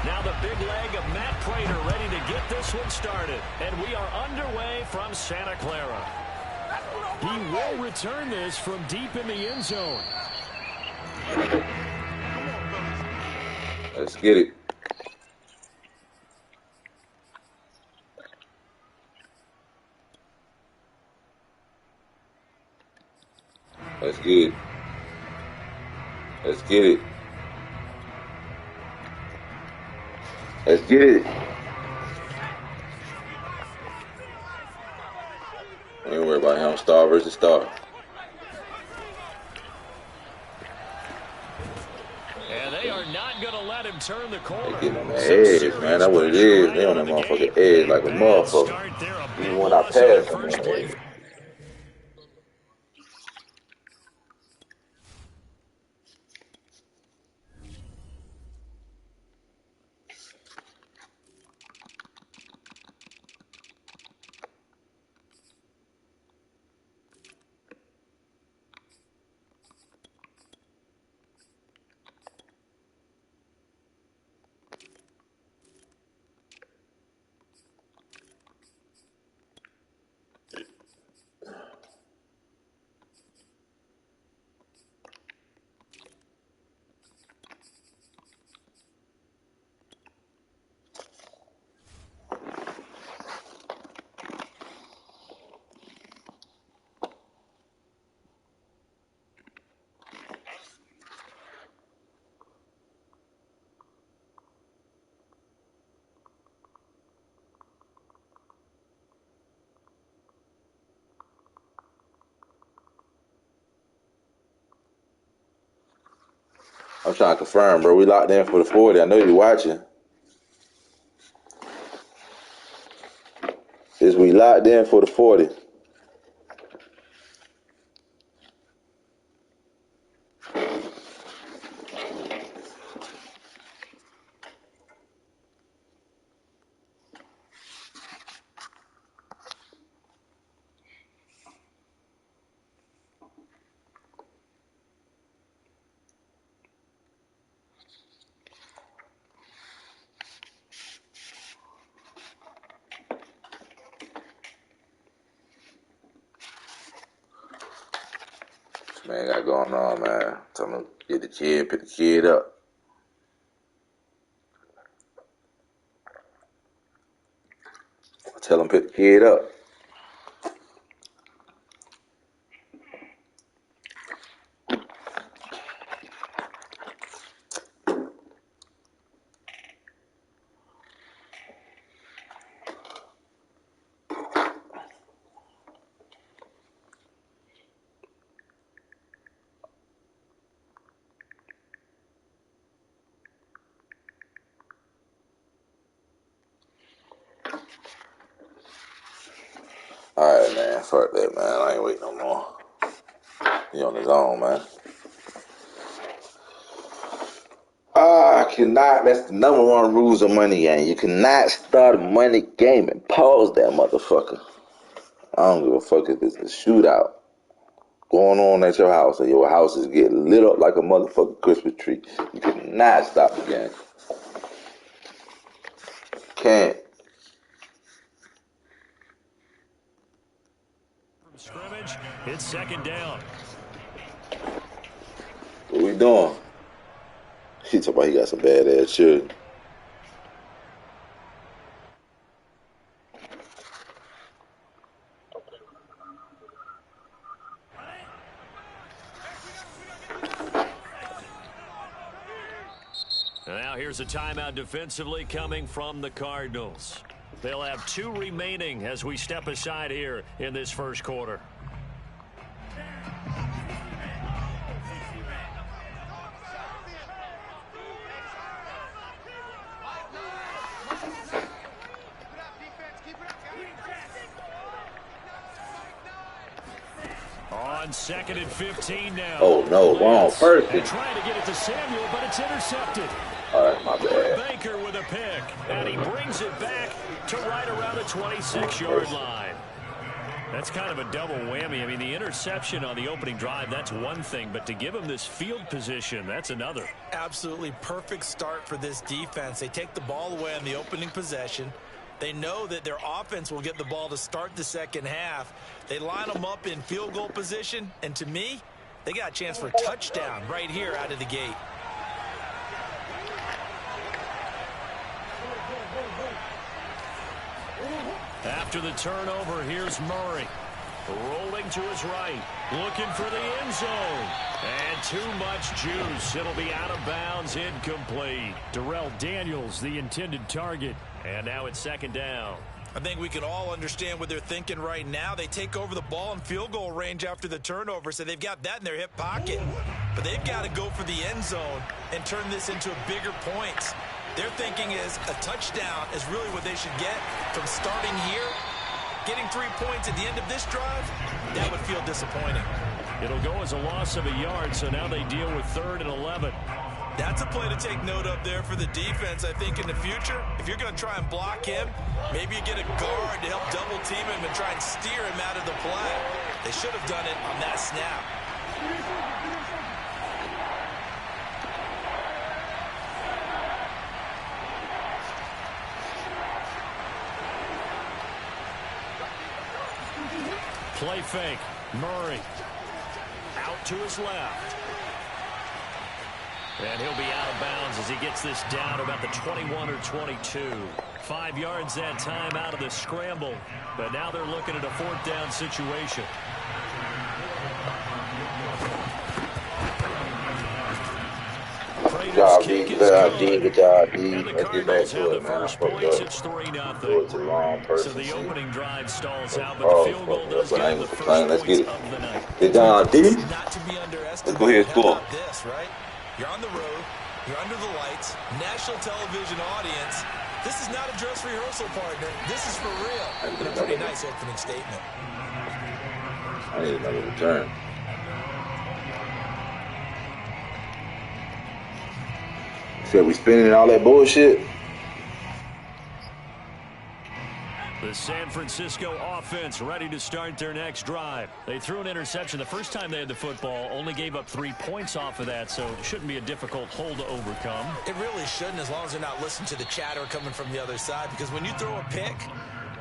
Now the big leg of Matt Prater ready to get this one started. And we are underway from Santa Clara. He will return this from deep in the end zone. Let's get it. Let's get it. Let's get it. Let's get it. Don't worry about him. Star versus star. And they are not going to let him turn the corner. They getting on that edge, man. That's what it is. They on that motherfucking edge like a motherfucker. Even when I pass them on the edge. I'm trying to confirm, bro. We locked in for the 40. I know you're watching. Is we locked in for the 40? Man, got going on, man. Tell him to get the kid, pick the kid up. Tell him pick the kid up. Alright, man. Fuck that, man. I ain't waiting no more. He on his own, man. I cannot. That's the number one rules of money game. You cannot start a money game and pause that motherfucker. I don't give a fuck if it's a shootout going on at your house or your house is getting lit up like a motherfucking Christmas tree. You cannot stop the game. Can't. From scrimmage, it's second down. What we doing? He talking about he got some badass children. Now here's a timeout defensively coming from the Cardinals. They'll have 2 remaining as we step aside here in this first quarter. On 2nd and 15 now. Oh no, wrong person. And trying to get it to Samuel, but it's intercepted. All right, my bad. Baker with a pick, and he brings it back to right around the 26-yard line. That's kind of a double whammy. I mean, the interception on the opening drive, that's one thing, but to give him this field position, that's another. Absolutely perfect start for this defense. They take the ball away on the opening possession. They know that their offense will get the ball to start the second half. They line them up in field goal position, and to me, they got a chance for a touchdown right here out of the gate. After the turnover, here's Murray. Rolling to his right, looking for the end zone. And too much juice. It'll be out of bounds, incomplete. Darrell Daniels, the intended target. And now it's second down. I think we can all understand what they're thinking right now. They take over the ball in field goal range after the turnover, so they've got that in their hip pocket. But they've got to go for the end zone and turn this into a bigger point. Their thinking is a touchdown is really what they should get from starting here. Getting 3 points at the end of this drive, that would feel disappointing. It'll go as a loss of a yard, so now they deal with 3rd and 11. That's a play to take note of there for the defense, I think, in the future. If you're going to try and block him, maybe you get a guard to help double team him and try and steer him out of the play. They should have done it on that snap. Play fake. Murray out to his left. And he'll be out of bounds as he gets this down about the 21 or 22. 5 yards that time out of the scramble. But now they're looking at a 4th down situation. Good job, D. Good job, D. Let's get back to it, man. I fucked up. It's 3-0. Threw it to the wrong person. So the opening drive stalls out, but the field goal does get him the first Let's get points of the night. Good job, D. Not to be underestimated. Let's go ahead and score. How about this, right? You're on the road. You're under the lights. National television audience. This is not a dress rehearsal, partner. This is for real. And a pretty nice opening statement. I need another return. Said we spending all that bullshit. The San Francisco offense ready to start their next drive. They threw an interception the first time they had the football, only gave up 3 points off of that, so it shouldn't be a difficult hole to overcome. It really shouldn't, as long as they're not listening to the chatter coming from the other side, because when you throw a pick,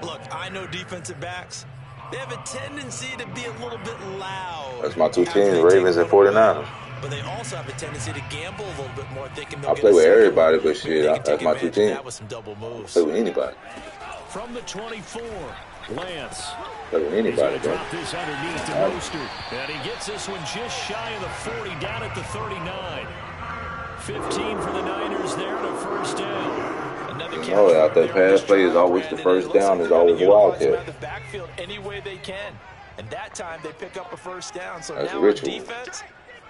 look, I know defensive backs, They have a tendency to be a little bit loud. That's my two teams, Ravens and 49ers. But they also have a tendency to gamble a little bit more, thinking they'll I play with everybody, but shit, that's my two teams. I play with anybody. From the 24, Lance. Play with anybody, bro. Drop this underneath to Mostert. And he gets this one just shy of the 40, down at the 39. 15 for the Niners there to first down. You know, out there, pass play is always the first down, is always a wildcat. The backfield any way they can, and that time they pick up a first down. So that's now on defense,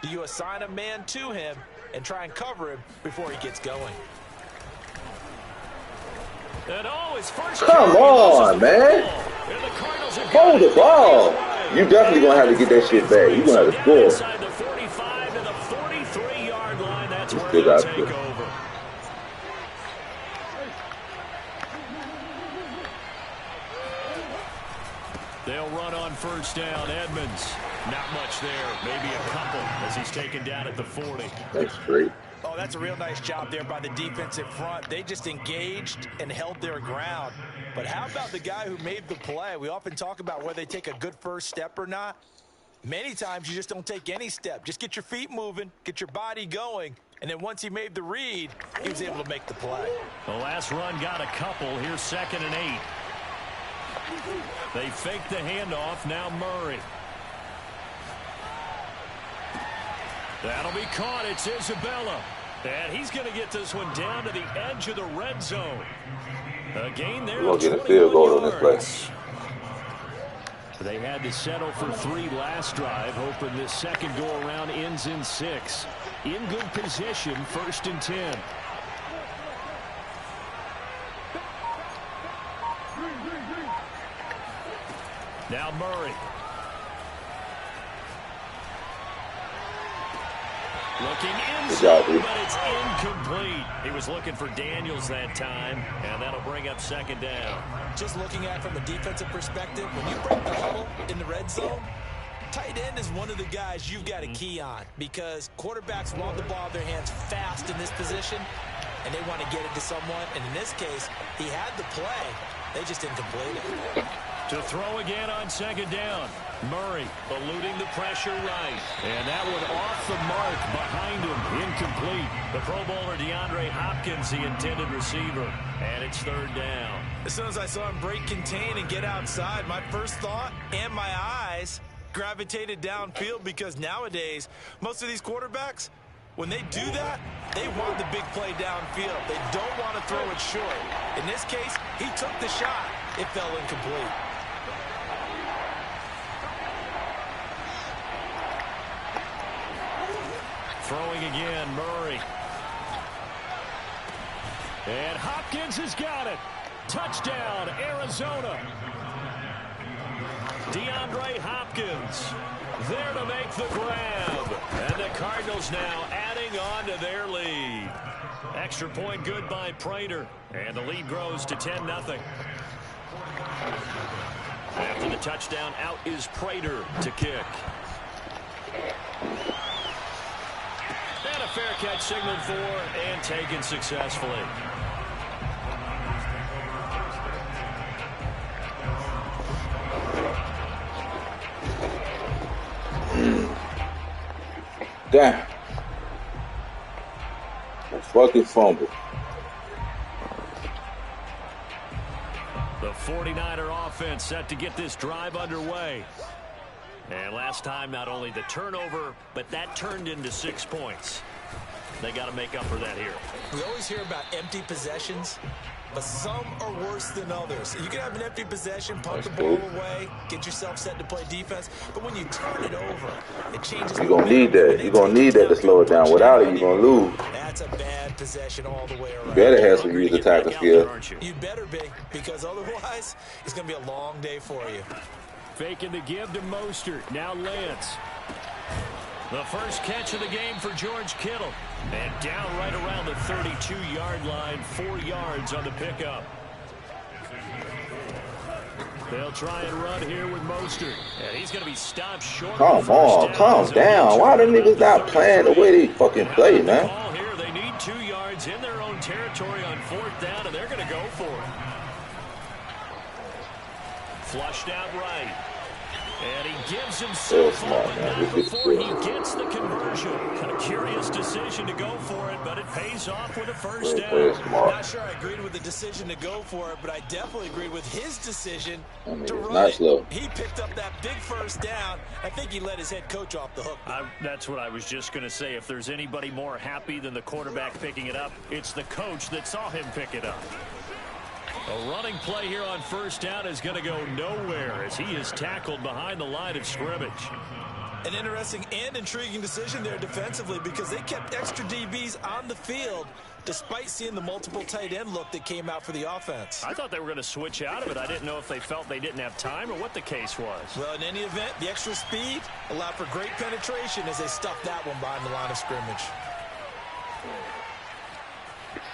do you assign a man to him and try and cover him before he gets going? Come on, man! Hold the ball. You definitely gonna have to get that shit back. You gonna have to score. The 45 to the 43-yard line. That's where they take over. They'll run on first down. Edmonds, not much there. Maybe a couple as he's taken down at the 40. That's great. Oh, that's a real nice job there by the defensive front. They just engaged and held their ground. But how about the guy who made the play? We often talk about whether they take a good first step or not. Many times you just don't take any step. Just get your feet moving, get your body going, and then once he made the read, he was able to make the play. The last run got a couple. Here's 2nd and 8. They fake the handoff. Now Murray. That'll be caught. It's Isabella. And he's going to get this one down to the edge of the red zone. A gain there. We'll get a field goal on this play. They had to settle for 3 last drive, hoping this second go-around ends in 6. In good position, 1st and 10. Now Murray. Looking inside, but it's incomplete. He was looking for Daniels that time, and that'll bring up 2nd down. Just looking at it from a defensive perspective, when you break the huddle in the red zone, tight end is one of the guys you've got to key on because quarterbacks want the ball in their hands fast in this position, and they want to get it to someone. And in this case, he had the play. They just didn't complete it. To throw again on 2nd down. Murray eluding the pressure right. And that one off the mark behind him. Incomplete. The Pro Bowler DeAndre Hopkins, the intended receiver. And it's 3rd down. As soon as I saw him break contain and get outside, my first thought and my eyes gravitated downfield because nowadays, most of these quarterbacks, when they do that, they want the big play downfield. They don't want to throw it short. In this case, he took the shot. It fell incomplete. Throwing again, Murray. And Hopkins has got it. Touchdown, Arizona. DeAndre Hopkins there to make the grab. And the Cardinals now adding on to their lead. Extra point good by Prater. And the lead grows to 10-0. After the touchdown, out is Prater to kick. And a fair catch signaled for and taken successfully. Damn. A fucking fumble. The 49er offense set to get this drive underway. And last time, not only the turnover, but that turned into 6 points. They got to make up for that here. We always hear about empty possessions, but some are worse than others. You can have an empty possession, pump the ball away, get yourself set to play defense, but when you turn it over, it changes. You're going to need that. You're going to need that to slow it down. Without it, you're going to lose. That's a bad possession all the way around. You better have some use attacker skill. You better be, because otherwise, it's going to be a long day for you. Faking the give to Mostert. Now Lance. The first catch of the game for George Kittle. And down right around the 32-yard line. 4 yards on the pickup. They'll try and run here with Mostert. And he's going to be stopped short. Come on, calm down. Why the niggas not playing the way they fucking play, man? Here, they need 2 yards in their own territory on 4th down, and they're going to go for it. Flushed out right. And he gives himself up, but not before he gets the conversion. A curious decision to go for it, but it pays off with a first down. Not sure I agreed with the decision to go for it, but I definitely agreed with his decision to run it. He picked up that big first down. I think he let his head coach off the hook. That's what I was just going to say. If there's anybody more happy than the quarterback picking it up, it's the coach that saw him pick it up. A running play here on first down is going to go nowhere as he is tackled behind the line of scrimmage. An interesting and intriguing decision there defensively because they kept extra DBs on the field despite seeing the multiple tight end look that came out for the offense. I thought they were going to switch out of it. I didn't know if they felt they didn't have time or what the case was. Well, in any event, the extra speed allowed for great penetration as they stuffed that one behind the line of scrimmage.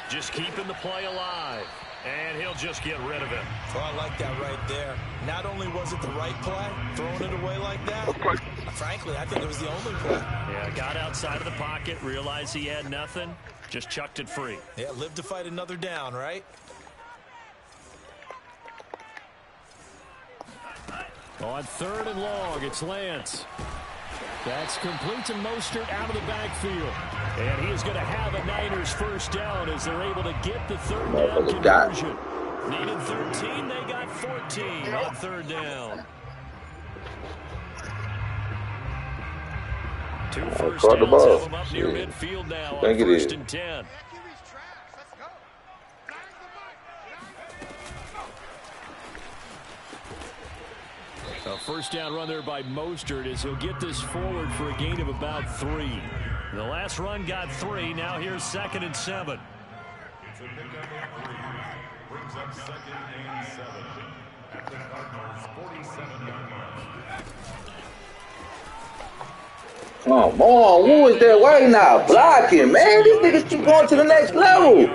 Just keeping the play alive. And he'll just get rid of it. Oh, I like that right there. Not only was it the right play, throwing it away like that, frankly, I think it was the only play. Yeah, got outside of the pocket, realized he had nothing, just chucked it free. Yeah, live to fight another down, right? On 3rd and long, it's Lance. That's complete to Mostert out of the backfield. And he is going to have a Niners first down as they're able to get the 3rd down conversion. Needed 13, they got 14 on 3rd down. 2 first downs have them up near midfield now on 1st and 10. A first down run there by Mostert as he'll get this forward for a gain of about 3. The last run got 3. Now here's 2nd and 7. It's a pickup of 3. Brings up 2nd and 7. At the Cardinals' 47-yard line. Come on, who is that way now? Blocking, man. These niggas keep going to the next level.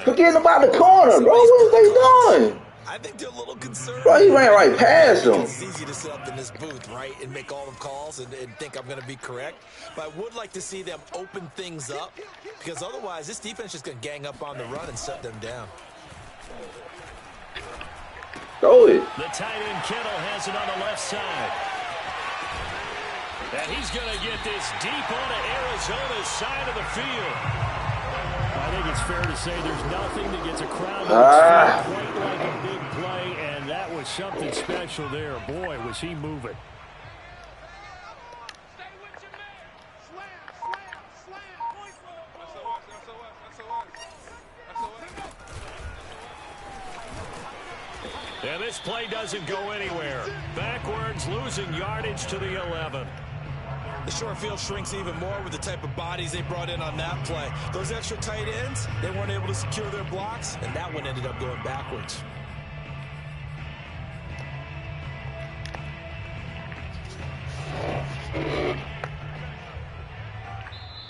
Forgetting about the corner, bro. What are they doing? I think they're a little concerned. Bro, he ran right past him. It's easy to sit up in this booth, right, and make all the calls and think I'm going to be correct. But I would like to see them open things up because otherwise this defense is going to gang up on the run and shut them down. Throw it. The tight end Kittle has it on the left side. And he's going to get this deep onto Arizona's side of the field. I think it's fair to say there's nothing that gets a crowd quite like a big play, and that was something special there. Boy, was he moving. And this play doesn't go anywhere. Backwards, losing yardage to the 11. The short field shrinks even more with the type of bodies they brought in on that play. Those extra tight ends, they weren't able to secure their blocks, and that one ended up going backwards.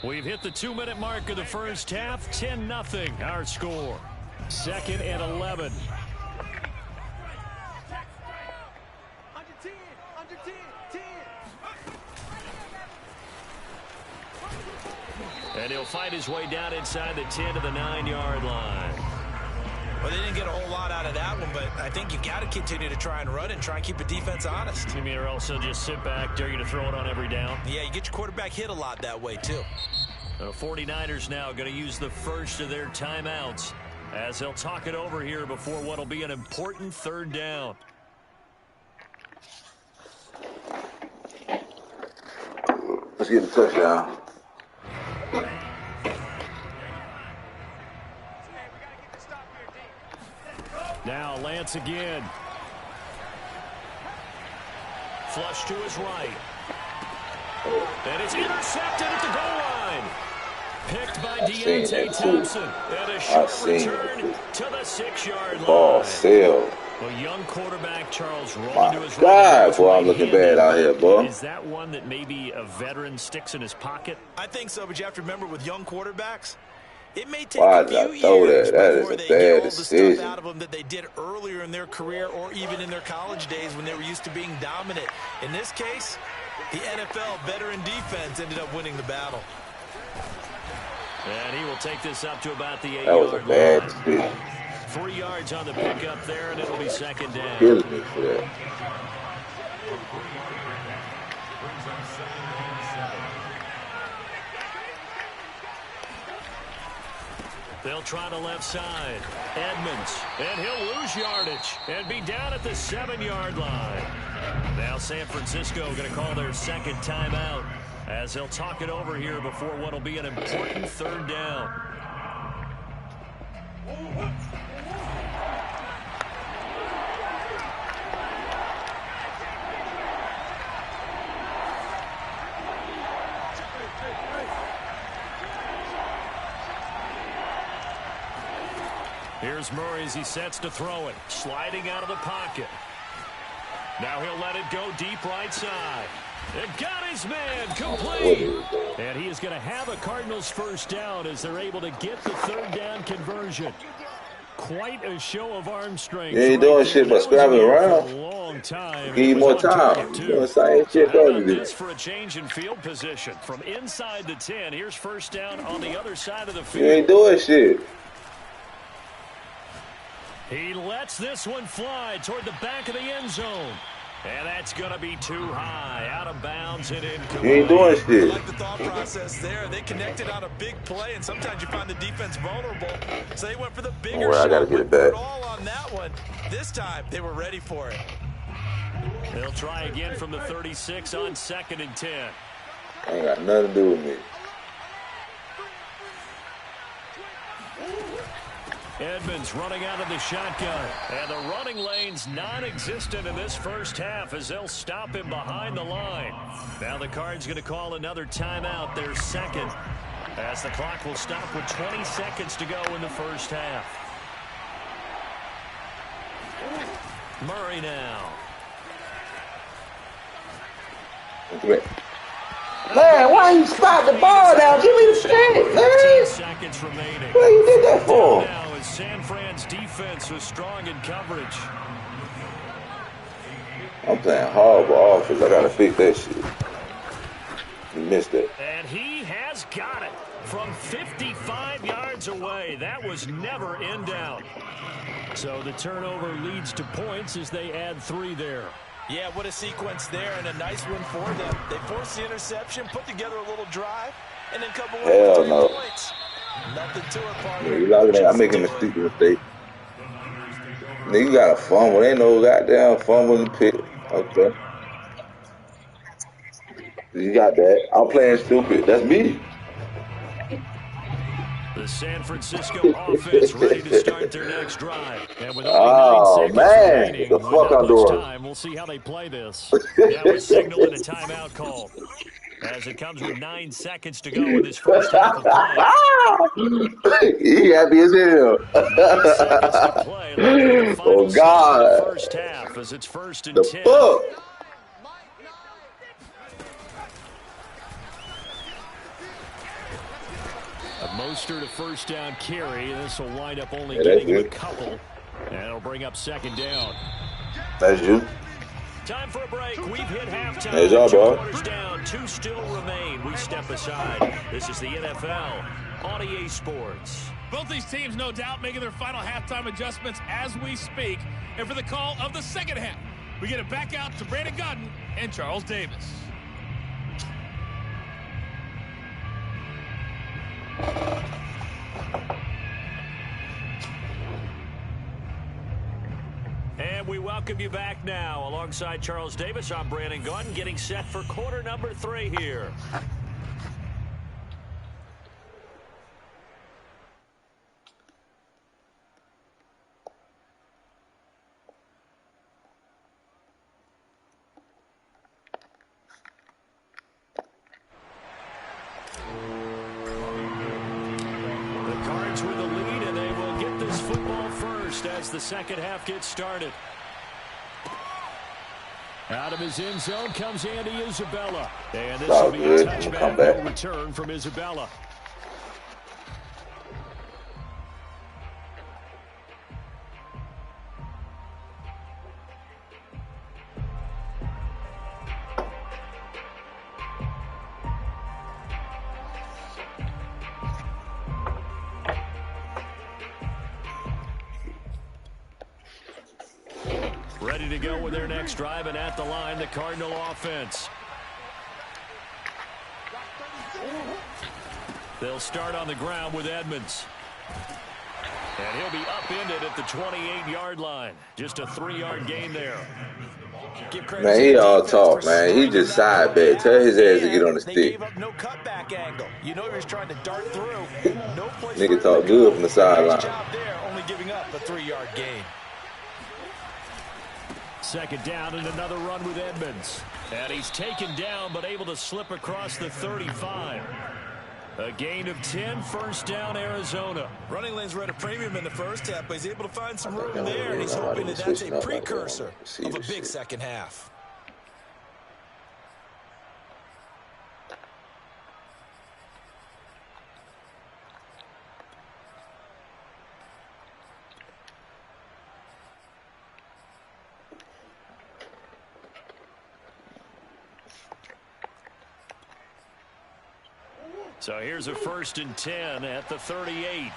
We've hit the 2-minute mark of the first half. 10-0 our score. 2nd and 11. And he'll fight his way down inside the 10 to the 9-yard line. Well, they didn't get a whole lot out of that one, but I think you got to continue to try and run and try and keep the defense honest. You mean or else they'll just sit back, dare you to throw it on every down? Yeah, you get your quarterback hit a lot that way, too. The 49ers now going to use the first of their timeouts as they'll talk it over here before what will be an important 3rd down. Let's get the touchdown. Now Lance again. Flush to his right. And it's intercepted at the goal line. Picked by Deontay Thompson. And a short return to the 6-yard line. Ball sailed. A young quarterback, Charles, rolling to his right. God, boy, I'm looking bad out here, boy. Is that one that maybe a veteran sticks in his pocket? I think so, but you have to remember with young quarterbacks, it may take a few years before they get all the stuff out of them that they did earlier in their career or even in their college days when they were used to being dominant. In this case, the NFL veteran defense ended up winning the battle. And he will take this up to about the 8-yard line. That was a bad decision. 3 yards on the pickup there, and it'll be second down. Killing me for that. They'll try the left side. Edmonds, and he'll lose yardage and be down at the 7-yard line. Now San Francisco going to call their second timeout as they'll talk it over here before what will be an important third down. Here's Murray as he sets to throw it. Sliding out of the pocket. Now he'll let it go deep right side. And got his man complete. And he is going to have a Cardinals first down as they're able to get the third down conversion. Quite a show of arm strength. You ain't doing shit but scrabbling around. Give you more time. You're doing the same shit that this for a change in field position. From inside the 10, here's first down on the other side of the field. You ain't doing shit. He lets this one fly toward the back of the end zone. And that's going to be too high. Out of bounds and incomplete. You ain't doing shit. I like the thought process there. They connected on a big play, and sometimes you find the defense vulnerable. So they went for the bigger shot. I got to get it back. All on that one. This time, they were ready for it. They'll try again from the 36 on 2nd and 10. Ain't got nothing to do with me. Edmonds running out of the shotgun. And the running lane's non-existent in this first half as they'll stop him behind the line. Now the Cards going to call another timeout, their second, as the clock will stop with 20 seconds to go in the first half. Murray now. Man, why you spot the ball down? Give me the stick, man. 15 seconds remaining. What you did that for? Now as San Fran's defense was strong in coverage. I'm playing horrible offense. I gotta fix that shit. You missed it. And he has got it from 55 yards away. That was never in doubt. So the turnover leads to points as they add 3 there. Yeah, what a sequence there, and a nice win for them. They forced the interception, put together a little drive, and then come away with 3 points. Nothing to it, partner. Yeah, you look at that. I'm making a stupid mistake. Nigga, you got a fumble. Ain't no goddamn fumble in the pit. Okay. You got that. I'm playing stupid. That's me. The San Francisco offense ready to start their next drive. And with only 9 seconds remaining, the fuck I'm doing? Time, we'll see how they play this. Now we're signaling a timeout call as it comes with 9 seconds to go in this first half of play. He happy as hell. Oh God! First half as it's 1st and the 10. Fuck? A Mostert to first down carry. This will wind up only getting him a couple. And it'll bring up 2nd down. That's you. Time for a break. We've hit halftime. Hey, 2 quarters down. 2 still remain. We step aside. This is the NFL on EA Sports. Both these teams, no doubt, making their final halftime adjustments as we speak. And for the call of the second half, we get it back out to Brandon Gunn and Charles Davis. And we welcome you back now. Alongside Charles Davis, I'm Brandon Gunn, getting set for quarter number 3 here. As the second half gets started. Out of his end zone comes Andy Isabella. And this will be a touchback. No return from Isabella. ready to go with their next drive, and at the line, the Cardinal offense. They'll start on the ground with Edmonds. And he'll be upended at the 28-yard line. Just a 3-yard gain there. Man, he all talk, man. He just side bet. Tell his ass to get on the stick. They gave up no cutback angle. You know he was trying to dart through. No place Nigga talk good from the sideline. Nice job there, only giving up a 3-yard gain. Second down and another run with Edmonds. And he's taken down but able to slip across the 35. A gain of 10, first down, Arizona. Running lanes were at a premium in the first half, but he's able to find some room there, and he's hoping that that's a precursor of a big second half. So here's a 1st and 10 at the 38.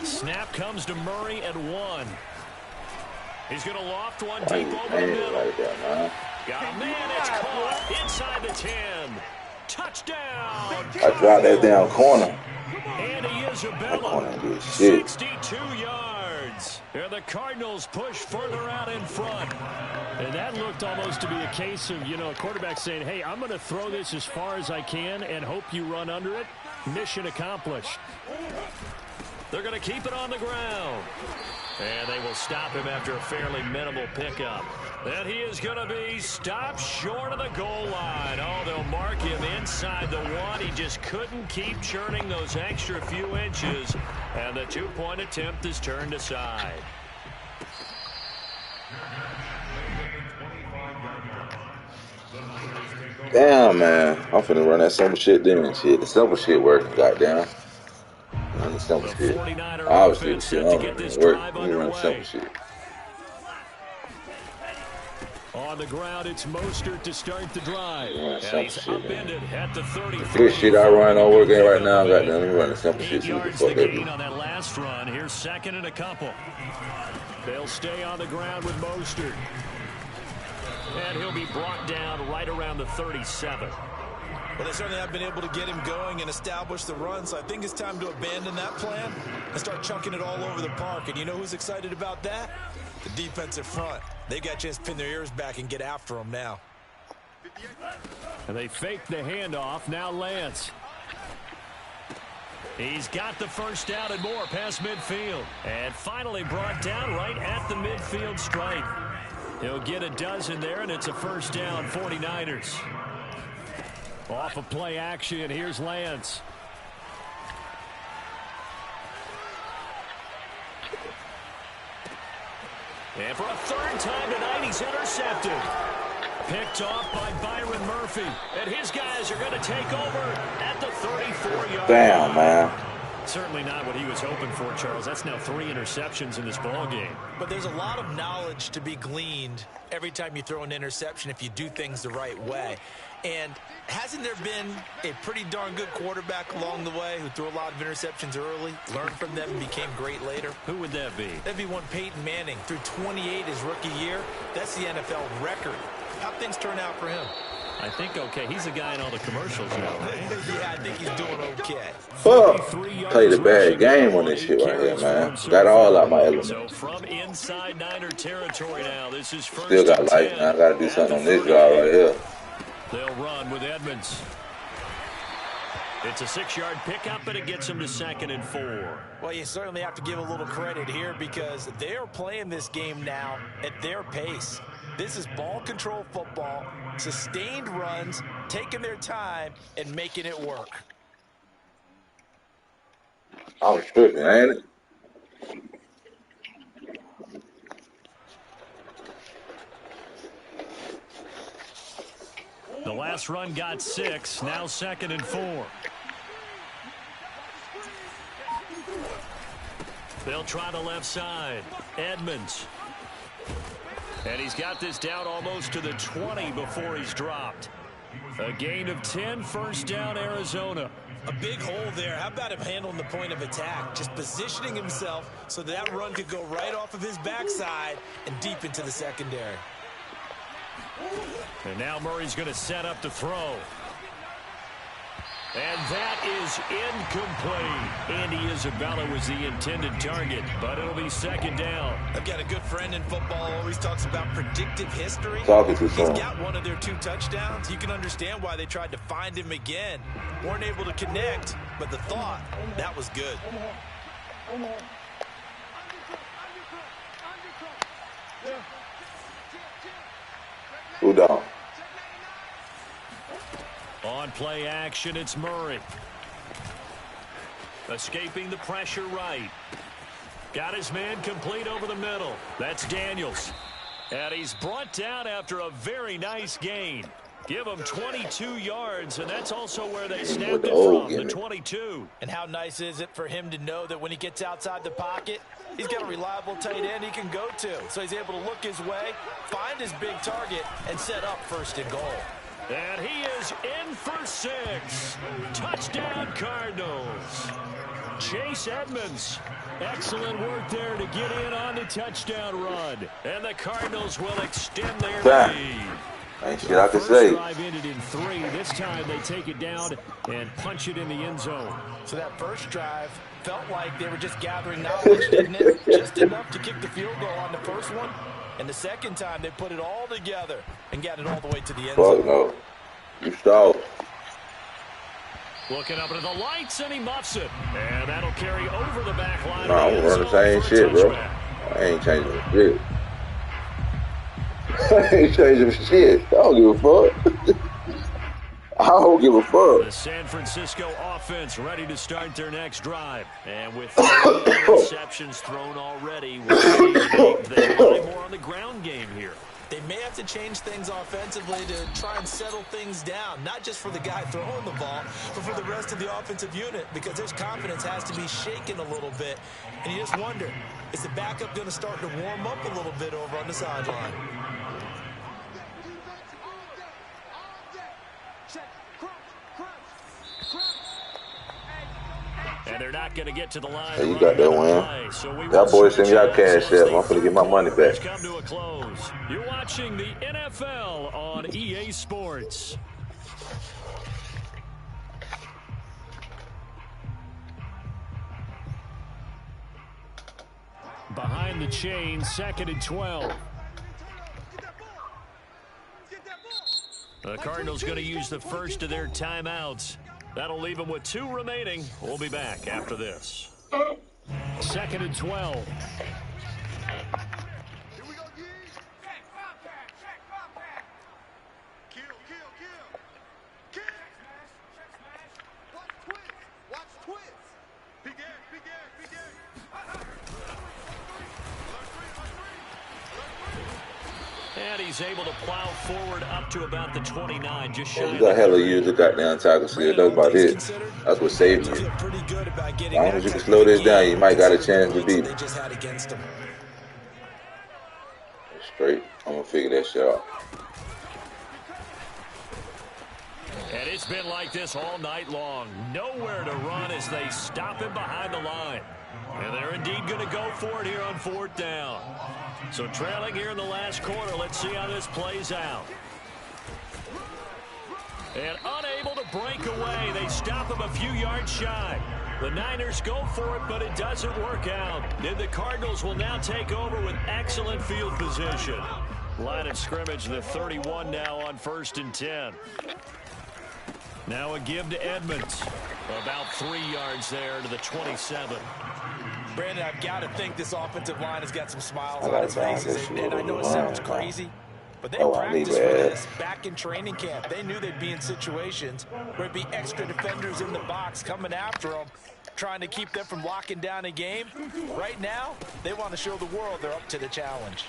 Snap comes to Murray at 1. He's going to loft one deep over the middle. Got a man, it's caught inside the 10. Touchdown. I dropped that down corner. And Isabella, 62 yards. And the Cardinals push further out in front. And that looked almost to be a case of, a quarterback saying, hey, I'm going to throw this as far as I can and hope you run under it. Mission accomplished. They're going to keep it on the ground. And they will stop him after a fairly minimal pickup. And he is going to be stopped short of the goal line. Oh, they'll mark him inside the 1. He just couldn't keep churning those extra few inches. And the 2-point attempt is turned aside. Damn, man. I'm finna run that simple shit then. Shit, the simple shit working, goddamn. Run the simple shit. Obviously, the shit I'm gonna work. Let me run the simple shit. On the ground, it's Mostert to start the drive. And he's upended at the 30. This shit I run on working right now, goddamn. Let me run the simple shit. 8 yards the gain on that last run. Here's 2nd and a couple. They'll stay on the ground with Mostert. And he'll be brought down right around the 37. Well, they certainly have been able to get him going and establish the run, so I think it's time to abandon that plan and start chunking it all over the park. And you know who's excited about that? The defensive front. They got a chance to pin their ears back and get after him now. And they fake the handoff. Now Lance. He's got the first down and more past midfield. And finally brought down right at the midfield stripe. He'll get a dozen there, and it's a first down, 49ers. Off of play action, here's Lance. And for a 3rd time tonight, he's intercepted. Picked off by Byron Murphy. And his guys are going to take over at the 34-yard line. Damn, man. Certainly not what he was hoping for, Charles. That's now 3 interceptions in this ball game. But there's a lot of knowledge to be gleaned every time you throw an interception if you do things the right way. And hasn't there been a pretty darn good quarterback along the way who threw a lot of interceptions early, learned from them, and became great later? Who would that be? That'd be one Peyton Manning. Threw 28 his rookie year. That's the NFL record. How'd things turn out for him? I think okay. He's a guy in all the commercials now. Yeah, I think he's doing okay. Fuck. Played a bad game on this shit right here, man. Got all out my element. So from inside Niner territory now, this is first. Still got life, man. I gotta do something on this drive right here. They'll run with Edmonds. It's a 6-yard pickup, and it gets him to 2nd and 4. Well, you certainly have to give a little credit here because they're playing this game now at their pace. This is ball control football, sustained runs, taking their time, and making it work. I was tripping, ain't it? The last run got 6, now 2nd and 4. They'll try the left side. Edmonds. And he's got this down almost to the 20 before he's dropped. A gain of 10, first down, Arizona. A big hole there. How about him handling the point of attack? Just positioning himself so that run could go right off of his backside and deep into the secondary. And now Murray's going to set up to throw. And that is incomplete. Andy Isabella was the intended target, but it'll be second down. I've got a good friend in football, always talks about predictive history. He's got one of their 2 touchdowns. You can understand why they tried to find him again. Weren't able to connect, but the thought, that was good. Who down? On play action, it's Murray. Escaping the pressure right. Got his man complete over the middle. That's Daniels. And he's brought down after a very nice gain. Give him 22 yards, and that's also where they snapped it from, the 22. And how nice is it for him to know that when he gets outside the pocket, he's got a reliable tight end he can go to. So he's able to look his way, find his big target, and set up first and goal. And he is in for 6. Touchdown, Cardinals. Chase Edmonds. Excellent work there to get in on the touchdown run. And the Cardinals will extend their lead. Ain't shit I can say. Drive ended in 3. This time they take it down and punch it in the end zone. So that first drive felt like they were just gathering knowledge, didn't it? Just enough to kick the field goal on the first one. And the second time, they put it all together and got it all the way to the end zone. Fuck no. You stalled. Looking up into the lights, and he muffs it. And that'll carry over the back line. Nah, I'm running the same shit, bro. I ain't changing the shit. I ain't changing shit. I don't give a fuck. I don't give a fuck. The San Francisco offense ready to start their next drive. And with 3 interceptions thrown already, they rely more on the ground game here. They may have to change things offensively to try and settle things down, not just for the guy throwing the ball, but for the rest of the offensive unit, because their confidence has to be shaken a little bit. And you just wonder, is the backup going to start to warm up a little bit over on the sideline? And they're not going to get to the line. Hey, you got that win. So y'all boys send me y'all cash app. I'm finna get my money back. Come to a close. You're watching the NFL on EA Sports. Behind the chain, 2nd and 12. The Cardinals going to use the first of their timeouts. That'll leave them with 2 remaining. We'll be back after this. 2nd and 12. And he's able to plow forward up to about the 29. Just shy. You got hella years of goddamn tackle skill. That's about it. That's what saved you. As long as you can slow this down, you might got a chance to beat him. Straight. I'm going to figure that shit out. And it's been like this all night long. Nowhere to run as they stop him behind the line. And they're indeed going to go for it here on 4th down. So trailing here in the last quarter, let's see how this plays out. And unable to break away, they stop him a few yards shy. The Niners go for it, but it doesn't work out. And the Cardinals will now take over with excellent field position. Line of scrimmage, the 31 now on 1st and 10. Now a give to Edmonds. About 3 yards there to the 27. Brandon, I've got to think this offensive line has got some smiles on its faces. And I know it sounds crazy, but they practiced for this back in training camp. They knew they'd be in situations where it'd be extra defenders in the box coming after them, trying to keep them from locking down a game. Right now, they want to show the world they're up to the challenge.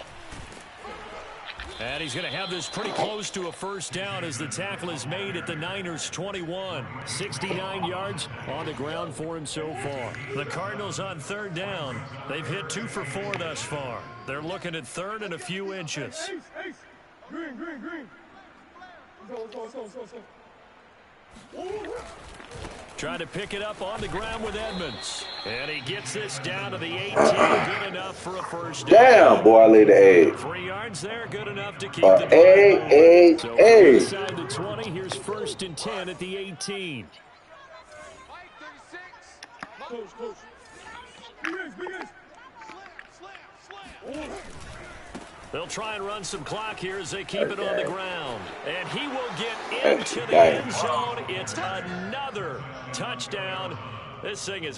And he's going to have this pretty close to a first down as the tackle is made at the Niners' 21. 69 yards on the ground for him so far. The Cardinals on 3rd down. They've hit 2 for 4 thus far. They're looking at 3rd and a few inches. Trying to pick it up on the ground with Edmonds. And he gets this down to the 18. Good enough for a first down. Damn, boy, I laid the egg. 3 yards there, good enough to keep the drive going. So inside the 20, here's 1st and 10 at the 18. They'll try and run some clock here as they keep it on the ground. And he will get into the end zone. It's another touchdown. This thing is